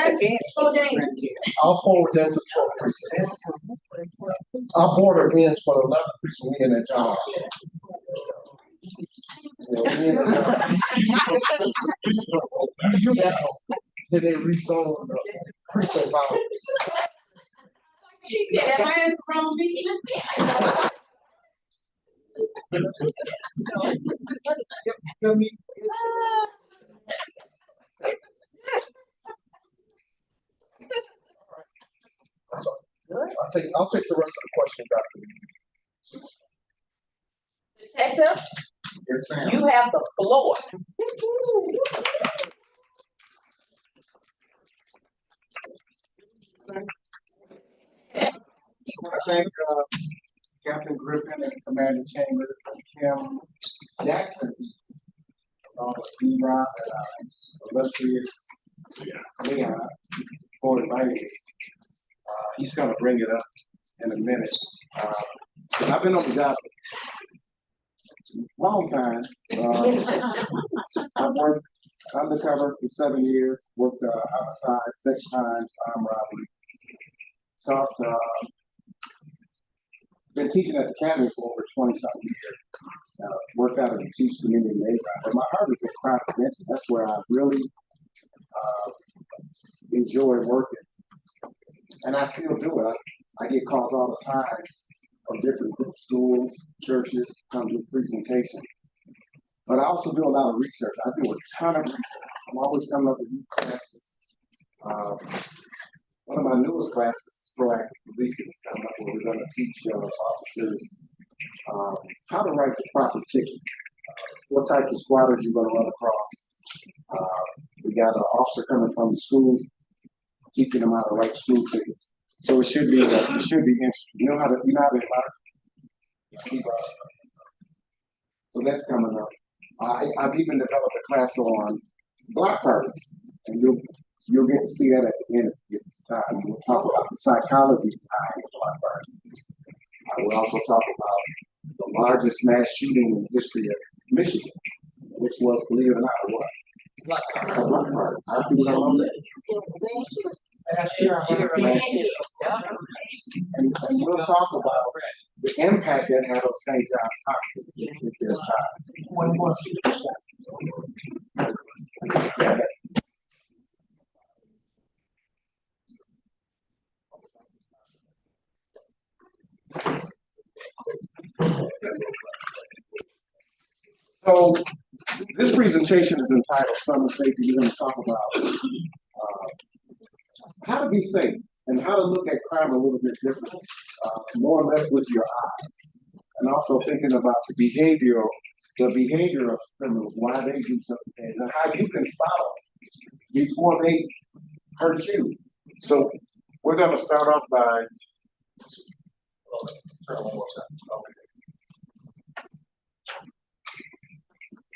That's so dangerous. I'll forward that to 12th precinct. Our border ends for the 11th precinct, we in that job. Yeah, we in that job. Then they rezone the precinct boundaries. She said, am I in the wrong meeting? I'll take the rest of the questions after. Detective, Yes, ma'am. you have the floor. I thank Captain Griffin and Commander Chambers and Kim Jackson, along with D-Rob and illustrious Leon, for inviting me. He's gonna bring it up in a minute. I've been on the job a long time. I've worked undercover for 7 years, worked outside, sex crimes, armed robbery. Taught, been teaching at the academy for over 20-something years. Worked out at the Teach Community Liaison, but my heart is in crime prevention. That's where I really enjoy working, and I still do it. I get calls all the time from different groups, schools, churches, come do presentations. But I also do a lot of research. I do a ton of research. I'm always coming up with new classes. One of my newest classes is proactive policing. It's coming up where we're going to teach officers how to write the proper tickets, what types of squatters you're going to run across. We got an officer coming from the schools, teaching them how to write school tickets. So it should be interesting. You know how to learn. So that's coming up. I've even developed a class on block parties, and you'll get to see that at the end of the time. We'll talk about the psychology behind the block party. We'll also talk about the largest mass shooting in the history of Michigan, which was, believe it or not, what? A block party. Our people don't know that. And we'll talk about the impact that had on St. John's Hospital at this time. One more. So this presentation is entitled Summer Safety. We're going to talk about how to be safe and how to look at crime a little bit differently, more or less with your eyes, and also thinking about the behavior of criminals, why they do certain things, and how you can stop them before they hurt you. So we're going to start off by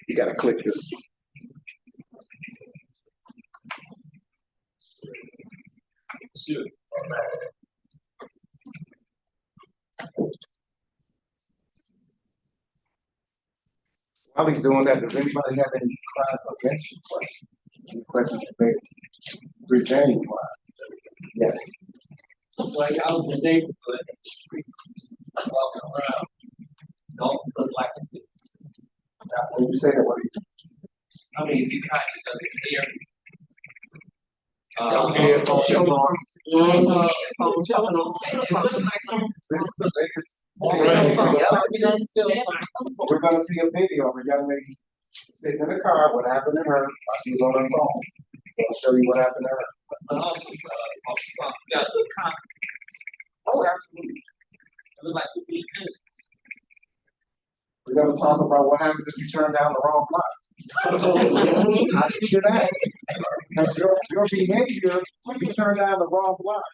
you got to click this. Shoot. While he's doing that, does anybody have any crime prevention questions? Any questions for me? Preventing crime. Yes. Like out in the neighborhood, in the street, walking around, don't look like a thief. When you say that, what do you I mean, be conscious of it here. This is the biggest. We're going to see a video of a young lady sitting in the car. What happened to her while she was on her phone? I'll show you what happened to her. But also, got a good confidence. Oh, absolutely. It look like you being innocent. We're going to talk about what happens if you turn down the wrong block. I should ask. Because your behavior when you turn down the wrong block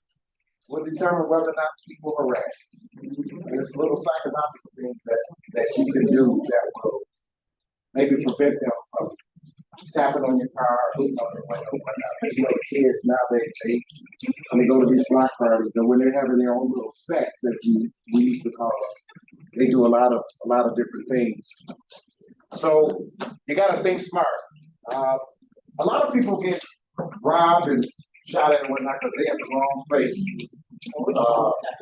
will determine whether or not people harass you. And it's little psychological things that you can do that will maybe prevent them from tapping on your car, hitting on your window, whatnot. You know, the kids nowadays, when they go to these block parties, and when they're having their own little sets that we used to call them, they do a lot of different things. So you got to think smart. A lot of people get robbed and shot at and whatnot, because they had the wrong place.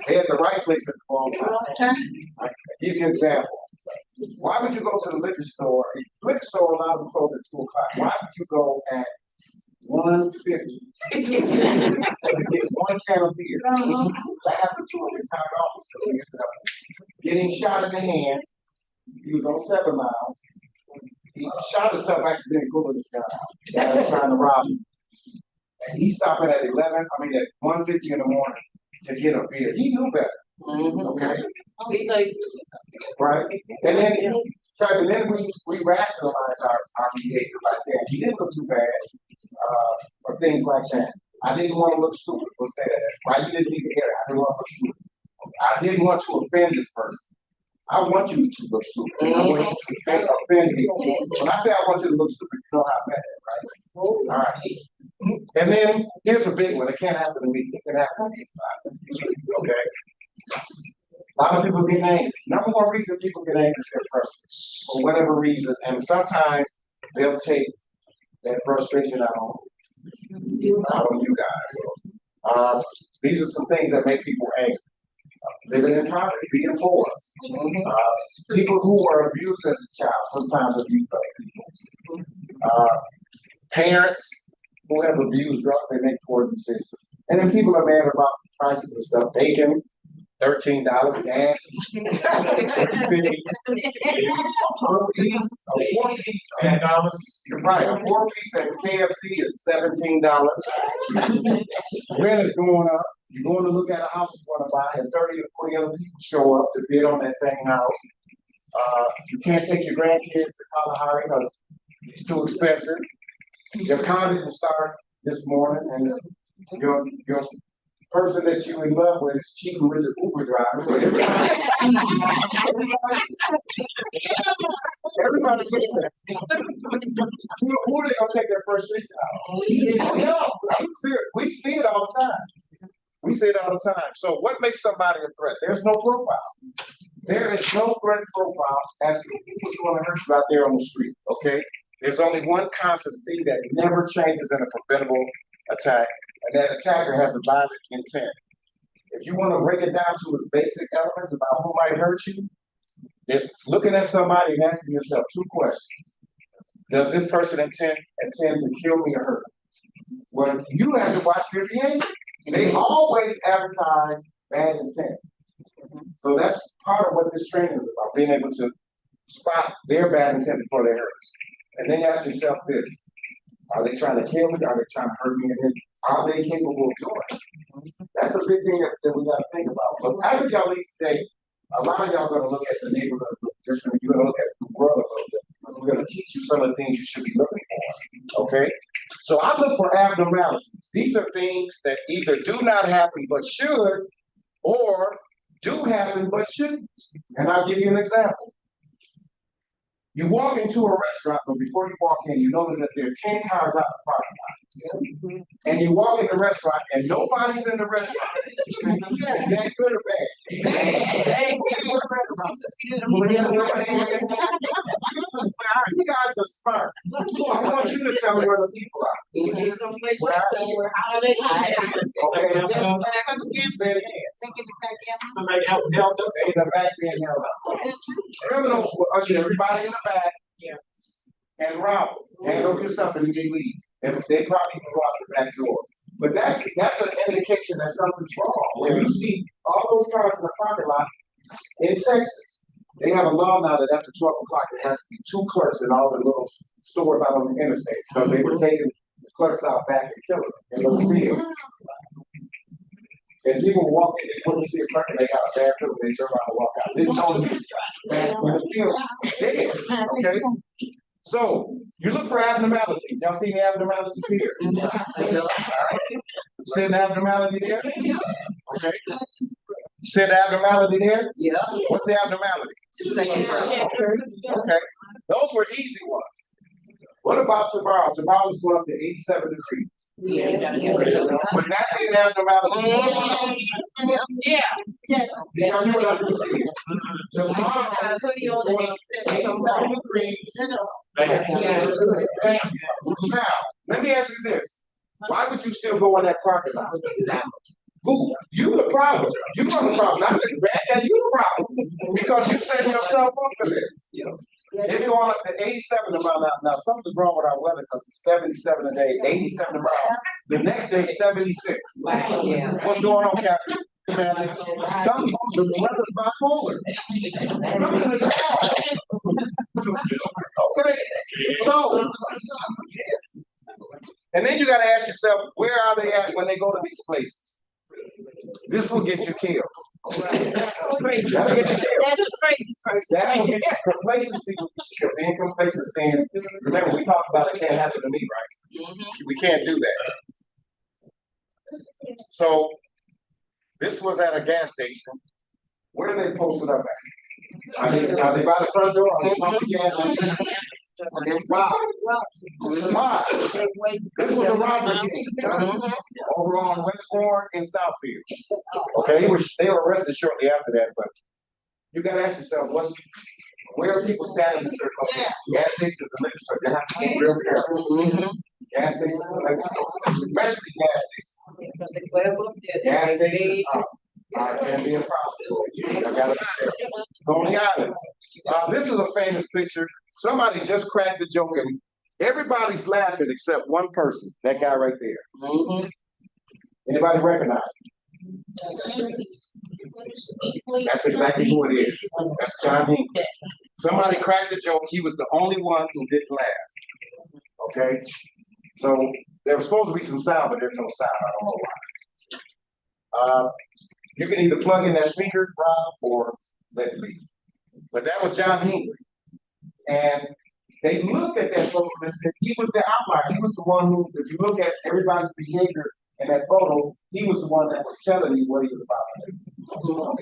They had the right place at the wrong time. I give you an example. Why would you go to the liquor store? Liquor store allows to close at 2 o'clock. Why would you go at 1:50 to get one can of beer? That happened to a retired officer. He ended up getting shot in the hand. He was on 7 miles. He shot himself accidentally pulling his gun out. The guy was trying to rob him. And he stopped at 1:50 in the morning to get a beer. He knew better. Okay. Right. And then we rationalize our behavior by saying he didn't look too bad, or things like that. I didn't want to look stupid. We'll say that. That's why you didn't need to hear it. I didn't want to look stupid. I didn't want to offend this person. I want you to look stupid. I want you to offend me. When I say I want you to look stupid, you know how bad that, right? All right. And then here's a big one. It can't happen to me. It can happen to me. Okay. A lot of people get angry. Number one reason people get angry is their frustration for whatever reason, and sometimes they'll take that frustration out on you guys. These are some things that make people angry. Living in poverty, being poor. People who were abused as a child sometimes abuse other people. Parents who have abused drugs, they make poor decisions. And then people are mad about prices and stuff. Bacon, $13, gas, $50. $4-piece, $10. You're right. A 4-piece at KFC is $17. Rent is going up. You're going to look at a house you want to buy, and 30 or 40 other people show up to bid on that same house. You can't take your grandkids to Kalahari because it's too expensive. Your car didn't start this morning, and your person that you're in love with is cheating with the Uber driver. So everybody gets that. Who are they gonna take their frustration out? We see it all the time. We see it all the time. So what makes somebody a threat? There's no profile. There is no threat profile as to who's going to hurt you out there on the street. Okay. There's only one constant thing that never changes in a preventable attack, and that attacker has a violent intent. If you want to break it down to its basic elements about who might hurt you, it's looking at somebody and asking yourself 2 questions. Does this person intend to kill me or hurt me? Well, you have to watch their behavior. They always advertise bad intent. So that's part of what this training is about, being able to spot their bad intent before they hurt us. And then ask yourself this: are they trying to kill me? Are they trying to hurt me? And then are they capable of doing it? That's a big thing that we got to think about. But after y'all leave today, a lot of y'all are going to look at the neighborhood a little different. You're going to look at the world a little different. Because we're going to teach you some of the things you should be looking for. Okay? So I look for abnormalities. These are things that either do not happen but should, or do happen but shouldn't. And I'll give you an example. You walk into a restaurant, but before you walk in, you notice that there are 10 cars out the parking lot. And you walk in the restaurant, and nobody's in the restaurant. Is that good or bad? You guys are smart. I want you to tell me where the people are. Say it again. Somebody help them. In the back being held up. Criminals will usher everybody in the back. Yeah. And rob them. Hand over your stuff and they leave. And they probably can go out the back door. But that's an indication that something's wrong. When you see all those cars in the parking lot in Texas, they have a law now that after 12 o'clock there has to be 2 clerks in all the little stores out on the interstate because they were taking the clerks out back and killing them in those fields. And people walk in, they wouldn't see a clerk and they got a bad feeling, they turn around and walk out. They told them back in the field. Dead. Okay? So you look for abnormalities. Y'all see the abnormalities here? See the abnormality there? Okay. See the abnormality there? Yeah. What's the abnormality? Okay. Those were easy ones. What about tomorrow? Tomorrow is going up to 87 degrees. Would that be an abnormality? Yeah. Y'all hear what I'm saying? Tomorrow is going up to 87 degrees. Now, let me ask you this. Why would you still go in that parking lot? Who? You the problem. You are the problem. Not the bad guy. You the problem. Because you setting yourself up for this. It's going up to 87 a mile now. Now something's wrong with our weather because it's 77 a day, 87 a mile. The next day 76. Yeah. What's going on, Captain? Some the weather's bipolar. Something is wrong. Okay. So, and then you got to ask yourself, where are they at when they go to these places? This will get you killed. That'll get you killed. That will get you complacency. Being complacent, saying, remember, we talked about it can't happen to me, right? We can't do that. So, this was at a gas station. Where do they post it up at? Are they by the front door? Are they pumping gas? Why? Why? This was a robbery over on West Warren in Southfield. Okay, they were arrested shortly after that, but you gotta ask yourself, where are people standing in circles? Gas stations and liquor stores, you have to be real careful. Gas stations and liquor stores, especially gas stations. Gas stations can be a problem. You gotta be careful. Coney Islands. This is a famous picture. Somebody just cracked the joke and everybody's laughing except one person, that guy right there. Anybody recognize him? That's exactly who it is. That's John Hinckley. Somebody cracked the joke. He was the only one who didn't laugh. Okay? So there was supposed to be some sound, but there's no sound. I don't know why. You can either plug in that speaker, Rob, or let it be. But that was John Hinckley. And they looked at that photo and said he was the outlier. He was the one who, if you look at everybody's behavior in that photo, he was the one that was telling you what he was about.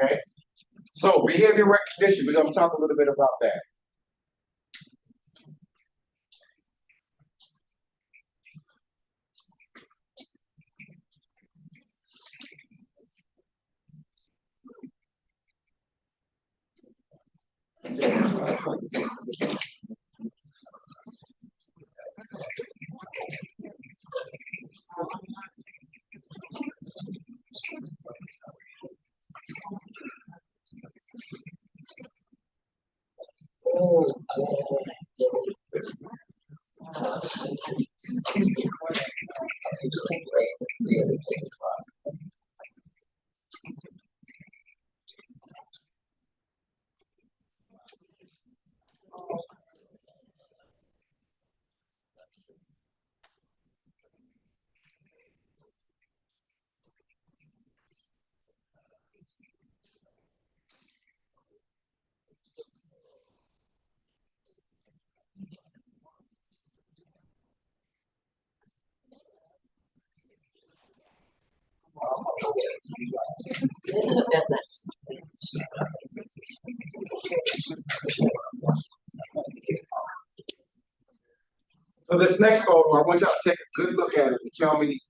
Okay? So, behavior recognition, we're going to talk a little bit about that. So this next photo, I want y'all to take a good look at it and tell me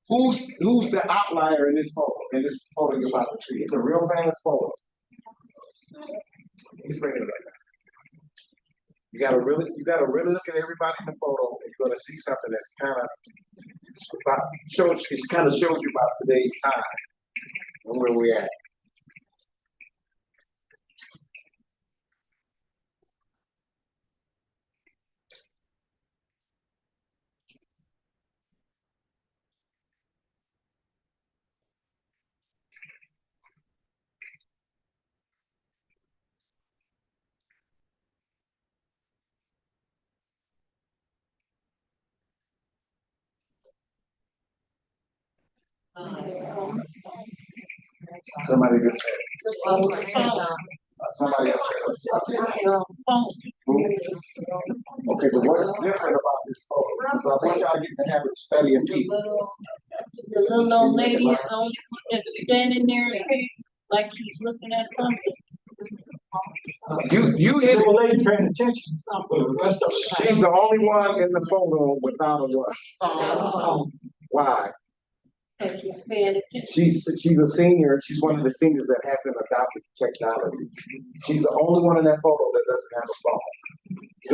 who's the outlier in this photo you're about to see. It's a real famous photo. He's bringing it right now. You gotta really look at everybody in the photo, and you're gonna see something that's kind of shows you about today's time and where we're at. Somebody just said it. Somebody else said it. Okay, but what's different about this photo? Because I want y'all to get to have a study of people. The little old lady is the only one that's standing there like she's looking at something. You hit The lady paying attention to something. The rest of the She's the only one in the photo without a what? Why? And she's paying attention. She's a senior. She's one of the seniors that hasn't adopted technology. She's the only one in that photo that doesn't have a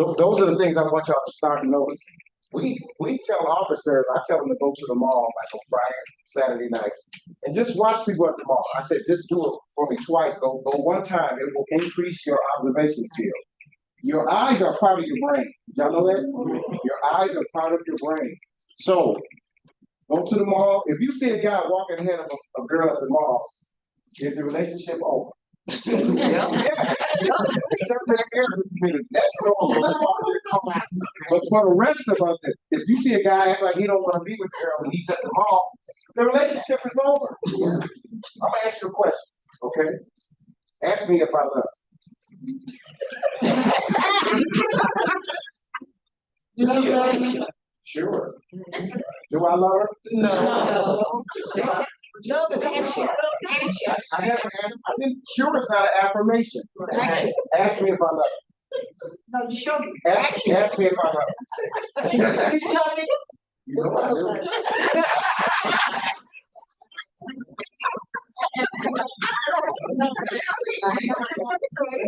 phone. Those are the things I want y'all to start noticing. we tell officers, I tell them to go to the mall like on Friday, Saturday night, and just watch people at the mall. I said, just do it for me twice. Go one time. It will increase your observation skills. Your eyes are part of your brain. Y'all know that? Your eyes are part of your brain. So go to the mall. If you see a guy walking ahead of a girl at the mall, is the relationship over? Yeah. That's normal. But for the rest of us, if you see a guy act like he don't want to be with the girl when he's at the mall, the relationship is over. I'm gonna ask you a question, okay? Ask me if I love you. Sure. Do I love her? No. Love is action. I haven't asked. I think sure is not an affirmation. Action. Ask me if I love her. No, you show me. Ask me if I love her. You know I do.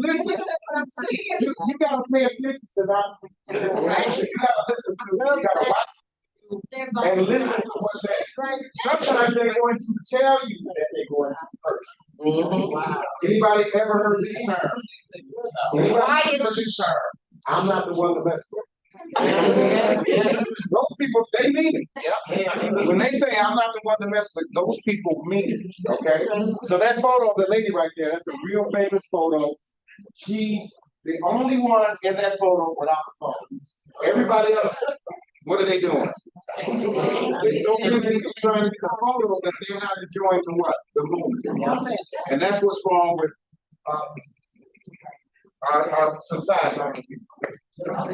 Listen, you gotta pay attention to that. You gotta listen to it. You gotta watch and listen to what they. Sometimes they're going to tell you that they're going to hurt. Wow. Anybody ever heard this term? Anybody ever heard this term? I'm not the one to mess with. Those people, they mean it. When they say I'm not the one to mess with, those people mean it. Okay. So that photo of the lady right there, that's a real famous photo. She's the only one in that photo without the phone. Everybody else, what are they doing? They're so busy trying to get a photo that they're not enjoying the what? The movement. And that's what's wrong with our society. All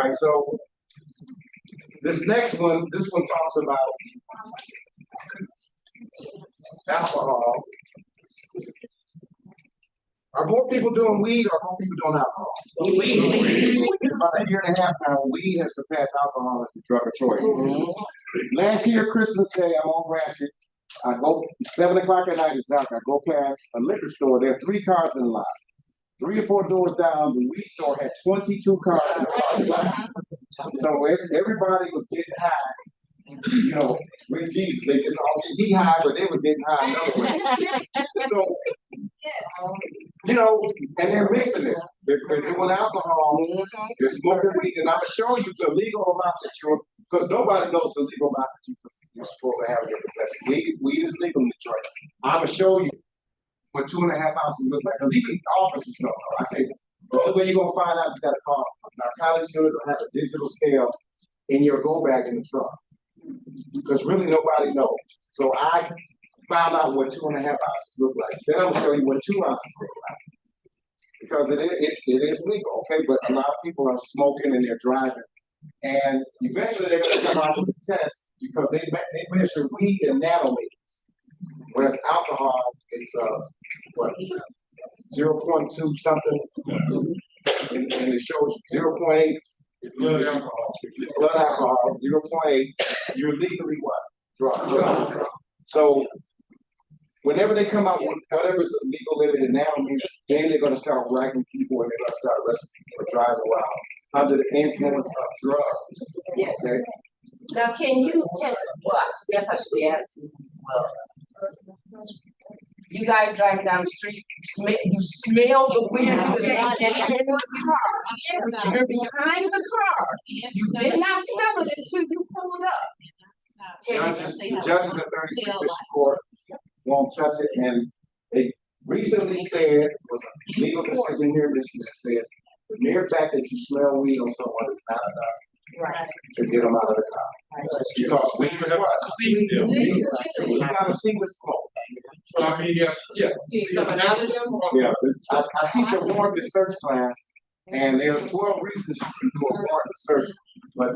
right, so this next one, this one talks about alcohol. Are more people doing weed or more people doing alcohol? Weed. About a year and a half now, weed has surpassed alcohol as the drug of choice. Last year, Christmas Day, I'm on Gratiot. I go 7 o'clock at night. It's dark. I go past a liquor store. There are 3 cars in the lot. 3 or 4 doors down, the weed store had 22 cars in the lot. So everybody was getting high. You know, with Jesus, they just all get high, but they was getting high another way. So, you know, and they're mixing it. They're doing alcohol. They're smoking weed, and I'm gonna show you the legal amount that you're, because nobody knows the legal amount that you're supposed to have in your possession. Weed is legal in Detroit. I'm gonna show you what 2.5 ounces look like, because even officers don't know. I say the only way you're gonna find out, you gotta call narcotics unit or have a digital scale in your go bag in the truck. Because really nobody knows. So I found out what 2.5 ounces look like. Then I'm gonna show you what 2 ounces look like. Because it is legal, okay? But a lot of people are smoking and they're driving. And eventually they're gonna come out with a test because they measure weed in nanometers. Whereas alcohol, it's what, 0.2 something, and it shows 0.8. Blood alcohol, 0.8. You're legally what? Drunk. So whenever they come out with whatever's legal limit in nanometers, then they're gonna start whacking people and they're gonna start arresting people for driving around under the influence of drugs. Yes. Okay? Now, well, I guess I should be asking, You guys driving down the street, you smell the weed in the car. You're behind the car. You did not smell it until you pulled up. The judges in 36th District Court won't touch it, and they recently said, was a legal decision here, Michigan said, the mere fact that you smell weed on someone is not enough to get them out of the car. Because weed is what? You gotta see the smoke. I mean, yeah. I teach a warranted search class, and there's 12 reasons you can do a warranted search, but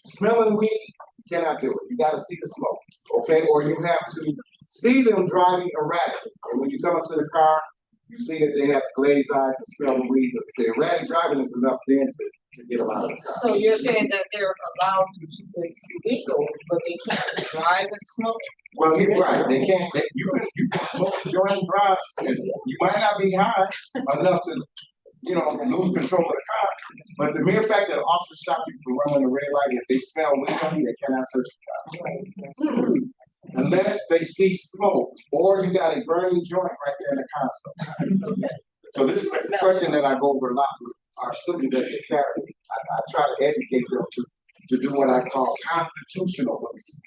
smelling weed, you cannot do it. You gotta see the smoke, okay? Or you have to see them driving erratically. And when you come up to the car, you see that they have glazed eyes and smell the weed. The erratic driving is enough then to get them out of the car. so you're saying that they're allowed to, it's legal, but they can't drive and smoke? Well, you're right. They can't. You can smoke a joint and drive. And you might not be high enough to lose control of the car. But the mere fact that an officer stops you from running the red light, if they smell weed on you, they cannot search the car. Unless they see smoke, or you got a burning joint right there in the console. So this is a question that I go over a lot with our students at the academy. I try to educate them to do what I call constitutional police.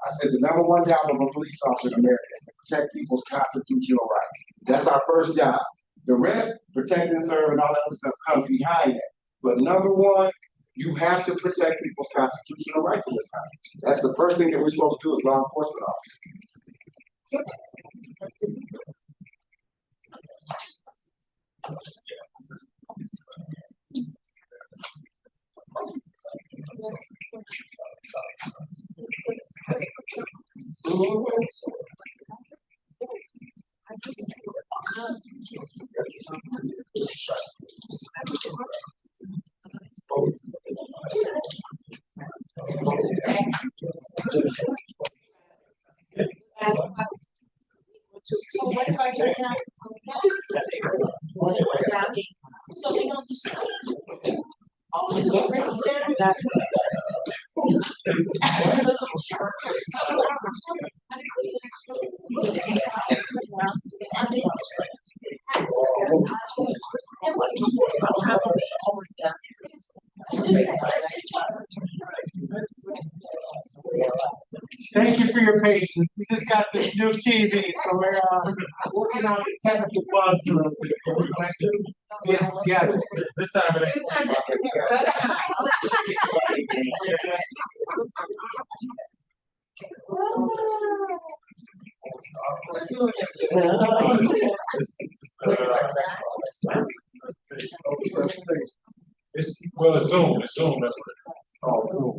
I said the number one job of a police officer in America is to protect people's constitutional rights. That's our first job. The rest, protect and serve and all that other stuff comes behind that. But number one, you have to protect people's constitutional rights in this country. That's the first thing that we're supposed to do as law enforcement officers. So what if I turn it on? So we don't. Thank you for your patience. We just got this new TV, so we're working on the technical bugs. Yeah, This time it ain't. It's Zoom, that's what it is. Oh, Zoom.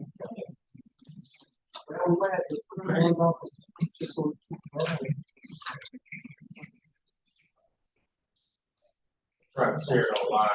Trying to share it online.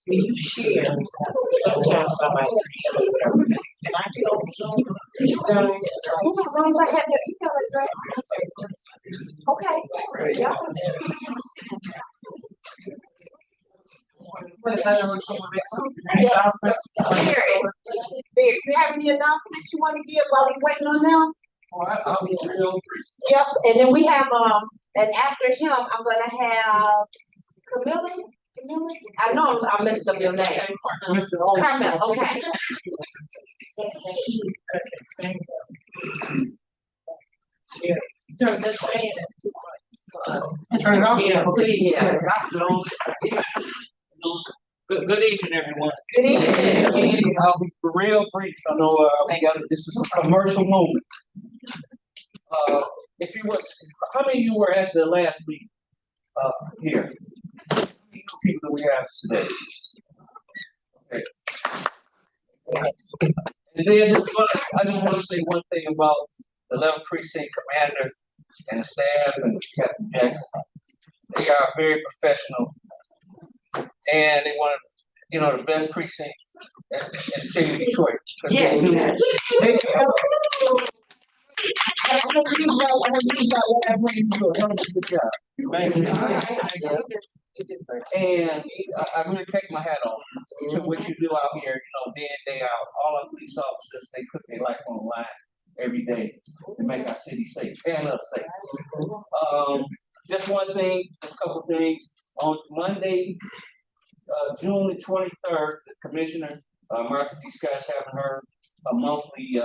When you share, sometimes I might I don't know. You guys, Okay. Yeah. Do you have any announcements you want to give while we're waiting on them? I'll be real. Yep, and then we have, and after him, I'm gonna have Camilla. I know I messed up your name. Carmel, okay. Yeah. turn it off. Yeah, please, yeah. Good evening, everyone. Good evening. I'll be real brief. I know this is a commercial moment. If you was, how many of you were at the last meeting? Here. How many people do we have today? Okay. And then I just want to say one thing about the 11th Precinct Commander and the staff and Captain Jackson. They are very professional, and they want the best precinct in the city of Detroit. Yes. I'm gonna use that whatever you do. Good job. Thank you. And I really take my hat off to what you do out here, day in, day out. All our police officers, they put their life on the line every day to make our city safe and us safe. Just one thing, just a couple things. On Monday, June the 23rd, the Commissioner, Martha D. Scott's having her a monthly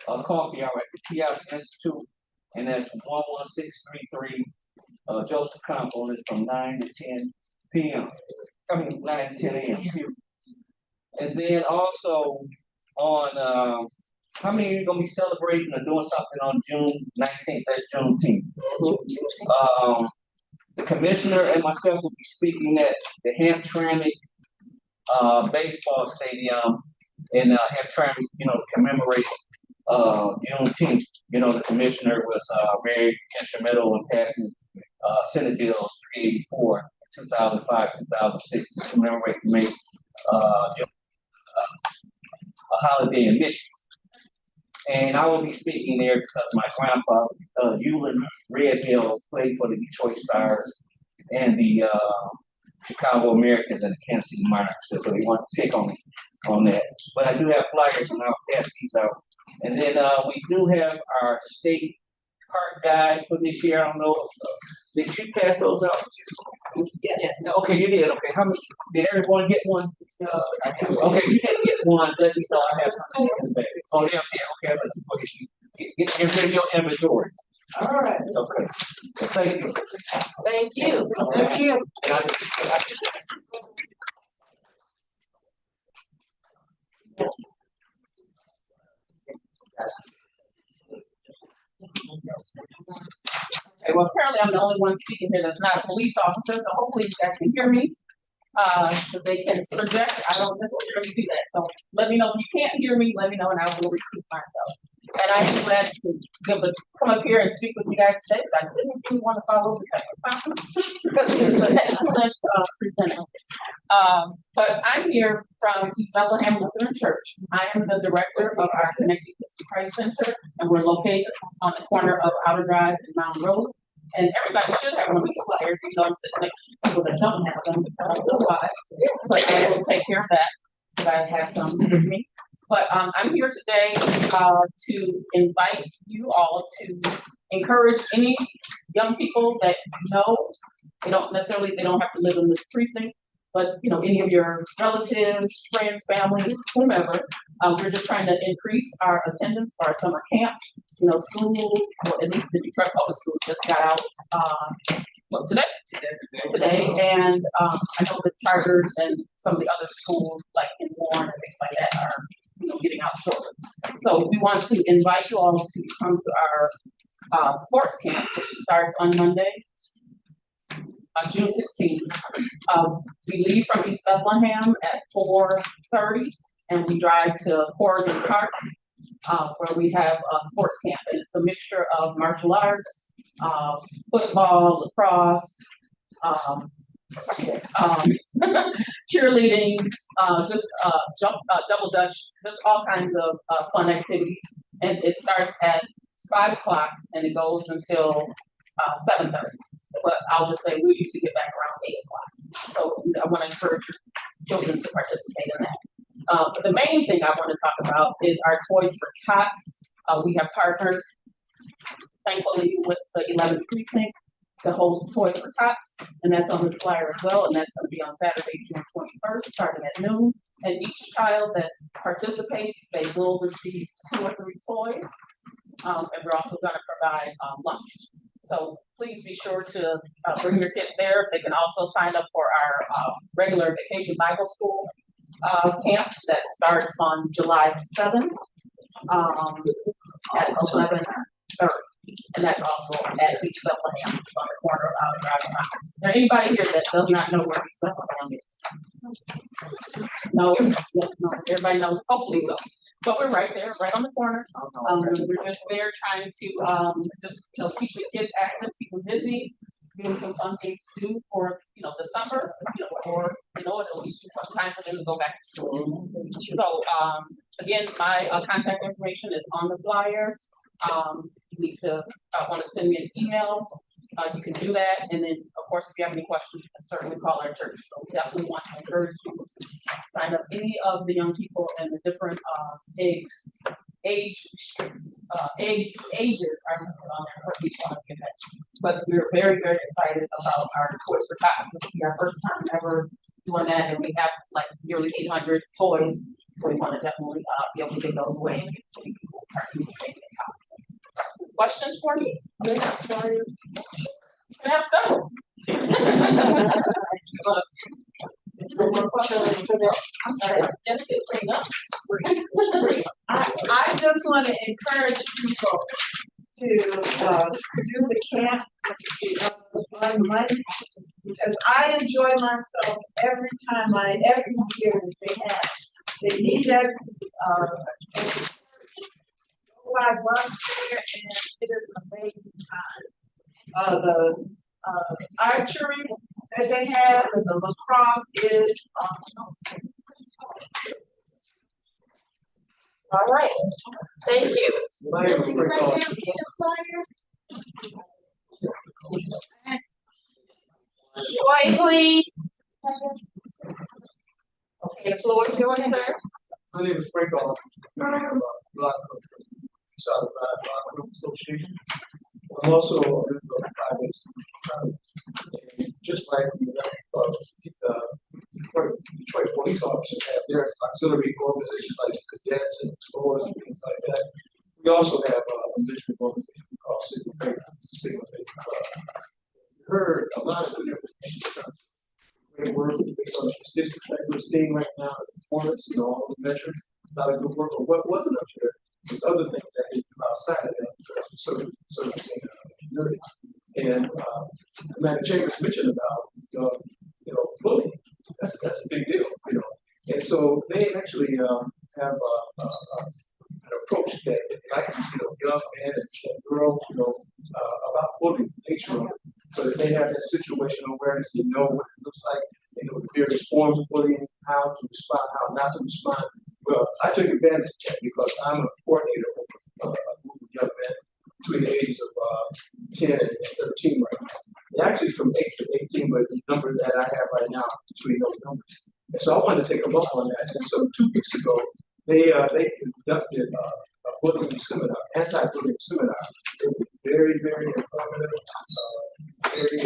coffee hour at the Kiosk Institute, and that's 11633 Joseph Campo, and it's from 9 to 10 p.m. 9 to 10 a.m. excuse me. And then also on how many are you gonna be celebrating or doing something on June 19th? That's Juneteenth. The commissioner and myself will be speaking at the Hamtramck baseball stadium in Hamtramck, to commemorate Juneteenth. The commissioner was very instrumental in passing Senate Bill 384 in 2005-2006 to commemorate and make a holiday in Michigan. And I will be speaking there because my grandfather, Eulin Redhill, played for the Detroit Stars and the Chicago Americans and the Kansas City Monarchs. So he wanted to pick on me on that. But I do have flyers and I'll pass these out. And then we do have our state park guide for this year. I don't know, did you pass those out? Yes. Okay, you did. Okay, how many? Did everyone get one? Okay, you didn't get one. Let me know. I have something in the back. Oh, yeah, okay. Get your inventory. All right. Okay. Thank you. Thank you. Thank you. Okay, well, apparently I'm the only one speaking here that's not a police officer, so hopefully you guys can hear me. Because they can project, I don't necessarily do that, so let me know if you can't hear me, let me know and I will repeat myself. And I am glad to be able to come up here and speak with you guys today, because I didn't really want to follow the technical because he is an excellent presenter. But I'm here from East Bethlehem Lutheran Church. I am the director of our Connected Kids to Christ Center, and we're located on the corner of Outer Drive and Mountain Road. And everybody should have one of these flyers, even though I'm sitting next to people that don't have them. I don't know why, but I will take care of that, because I have some with me. But I'm here today to invite you all to encourage any young people that they don't have to live in this precinct, but any of your relatives, friends, family, whomever. We're just trying to increase our attendance for our summer camp. School, or at least the Detroit Public Schools just got out today, and I know the charters and some of the other schools like in Warren and things like that are getting out shortly. So we want to invite you all to come to our sports camp, which starts on Monday, June 16th. We leave from East Bethlehem at 4:30 and we drive to Corrigan Park, where we have a sports camp, and it's a mixture of martial arts, football, lacrosse, cheerleading, just double dutch, just all kinds of fun activities. And it starts at 5 o'clock and it goes until 7:30. But I'll just say we usually get back around 8 o'clock. So I want to encourage children to participate in that. But the main thing I want to talk about is our Toys for Tots. We have partnered, thankfully, with the 11th Precinct to host Toys for Tots, and that's on this flyer as well, and that's going to be on Saturday, June 21st, starting at noon. And each child that participates, they will receive 2 or 3 toys, and we're also going to provide lunch. So please be sure to bring your kids there. They can also sign up for our regular Vacation Bible School camp that starts on July 7th at 11:30. And that's also at East Bethlehem on the corner of Outer Drive and Mountain. Is there anybody here that does not know where East Bethlehem is? No, yes, no, everybody knows, hopefully so. But we're right there, right on the corner. We're just there trying to just keep the kids active, keep them busy, doing some fun things to do for the summer, or it'll be time for them to go back to school. So again, my contact information is on the flyer. You need to want to send me an email. You can do that, and then of course, if you have any questions, you can certainly call our church. So we definitely want to encourage you to sign up any of the young people and the different ages are listed on there for each one of you. But we're very, very excited about our Toys for Tots. This will be our first time ever doing that, and we have like nearly 800 toys. So we want to definitely be able to get those away and get people participating in costume. Questions for me? I have several. I'm sorry, just to bring up. I just want to encourage people to do the camp on Monday, because I enjoy myself every year that they have. They need that, go by volunteer, and it is an amazing time. The archery that they have, and the lacrosse is awesome. All right, thank you. Joy, please. Okay, the floor is yours, sir. My name is Frank Off. Block South Association. I'm also a member of private. Just like Detroit police officers have their auxiliary organizations like cadets and explorers and things like that. We also have a district organization called Sigma Faith Club. We heard a lot of good information. Great work based on the statistics that we're seeing right now, the performance, all the metrics, a lot of good work. But what wasn't up there was other things that they do outside of that, servicing community. And Commander Chambers mentioned about bullying. That's a big deal, And so they actually have an approach that invites young men and girls, about bullying nature, so that they have that situational awareness. They know what it looks like. They know the various forms of bullying, how to respond, how not to respond. Well, I took advantage of that because I'm a coordinator of a group of young men between the ages of 10 and 13 right now. They're actually from 8 to 18, but the number that I have right now is between those numbers. And so I wanted to take them up on that. And so 2 weeks ago, they conducted a bullying seminar, anti-bullying seminar. It was very, very informative, very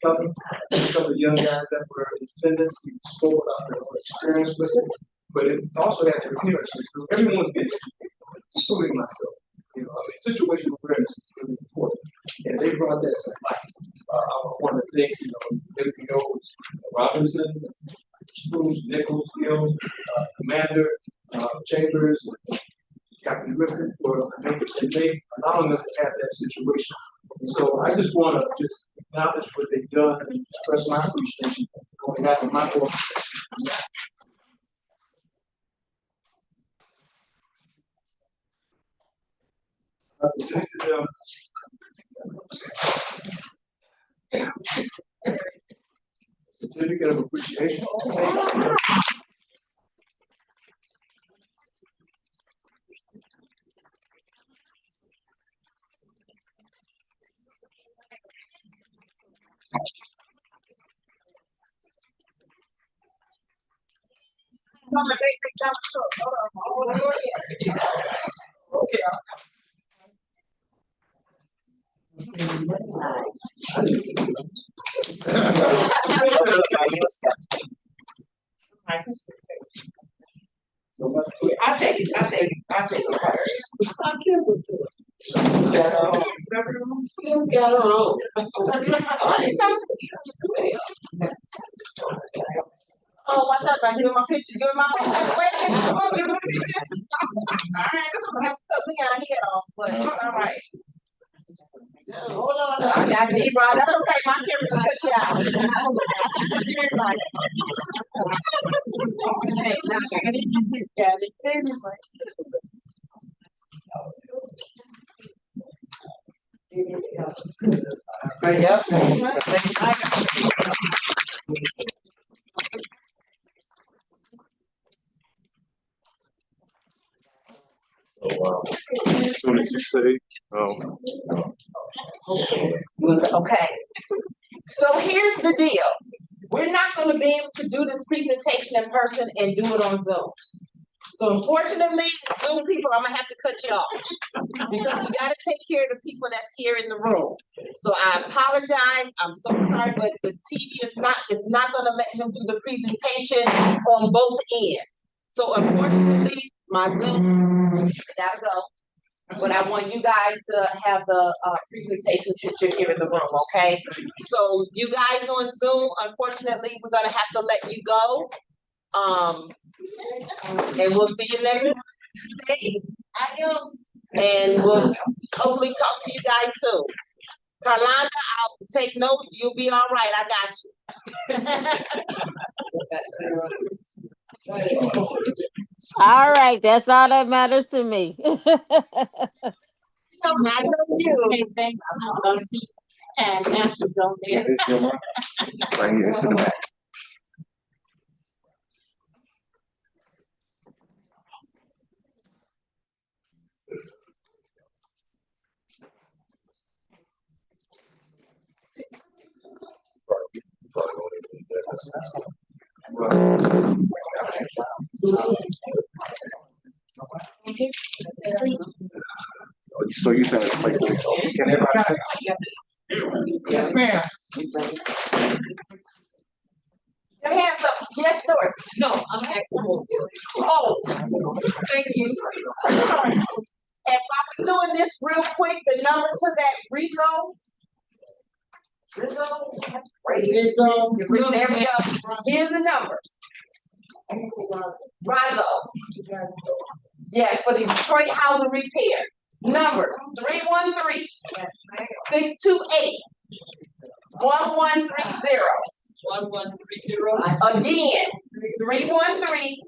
helping. Some of the young guys that were in attendance spoke about their own experience with it, but it also had their appearances. So everyone's getting educated, including myself. Situational awareness is really important, and they brought that to life. I want to thank, Robinson, Spruce, Nichols, Hill, Commander Chambers, Captain Griffin for allowing us to have that situation. And so I just want to acknowledge what they've done and express my appreciation on behalf of my organization. Certificate of appreciation. I'll take it. Oh, watch out, I give him my picture, give him my picture. Wait a minute, oh, give him my picture. All right, I'm gonna have to cut Leon head off, but all right. Hold on, I got deep, bro. That's okay, my camera's cut you out. Everybody. Okay, now I got it. So, as soon as you say, Okay, so here's the deal. We're not gonna be able to do this presentation in person and do it on Zoom. So unfortunately, Zoom people, I'm gonna have to cut you off because we gotta take care of the people that's here in the room. So I apologize, I'm so sorry, but the TV is not gonna let him do the presentation on both ends. So unfortunately, my Zoom, gotta go. But I want you guys to have the presentation since you're here in the room, okay? So you guys on Zoom, unfortunately, we're gonna have to let you go. And we'll see you next Wednesday. Adios. And we'll hopefully talk to you guys soon. Carlanda, I'll take notes. You'll be all right. I got you. All right, that's all that matters to me. I know you. Okay, thanks. I'll see. And Master don't there. Right here, it's in the back. So you said it's like, can everybody say? Yes, ma'am. Your hands up. Yes, sir. No, I'm asking. Oh, Thank you. and while we're doing this real quick, the number to that Rizzo. There we go. Here's the number. Rizzo. Yes, for the Detroit Housing Repair. Number 313-628-1130. 1130. Again, 313-628-1130.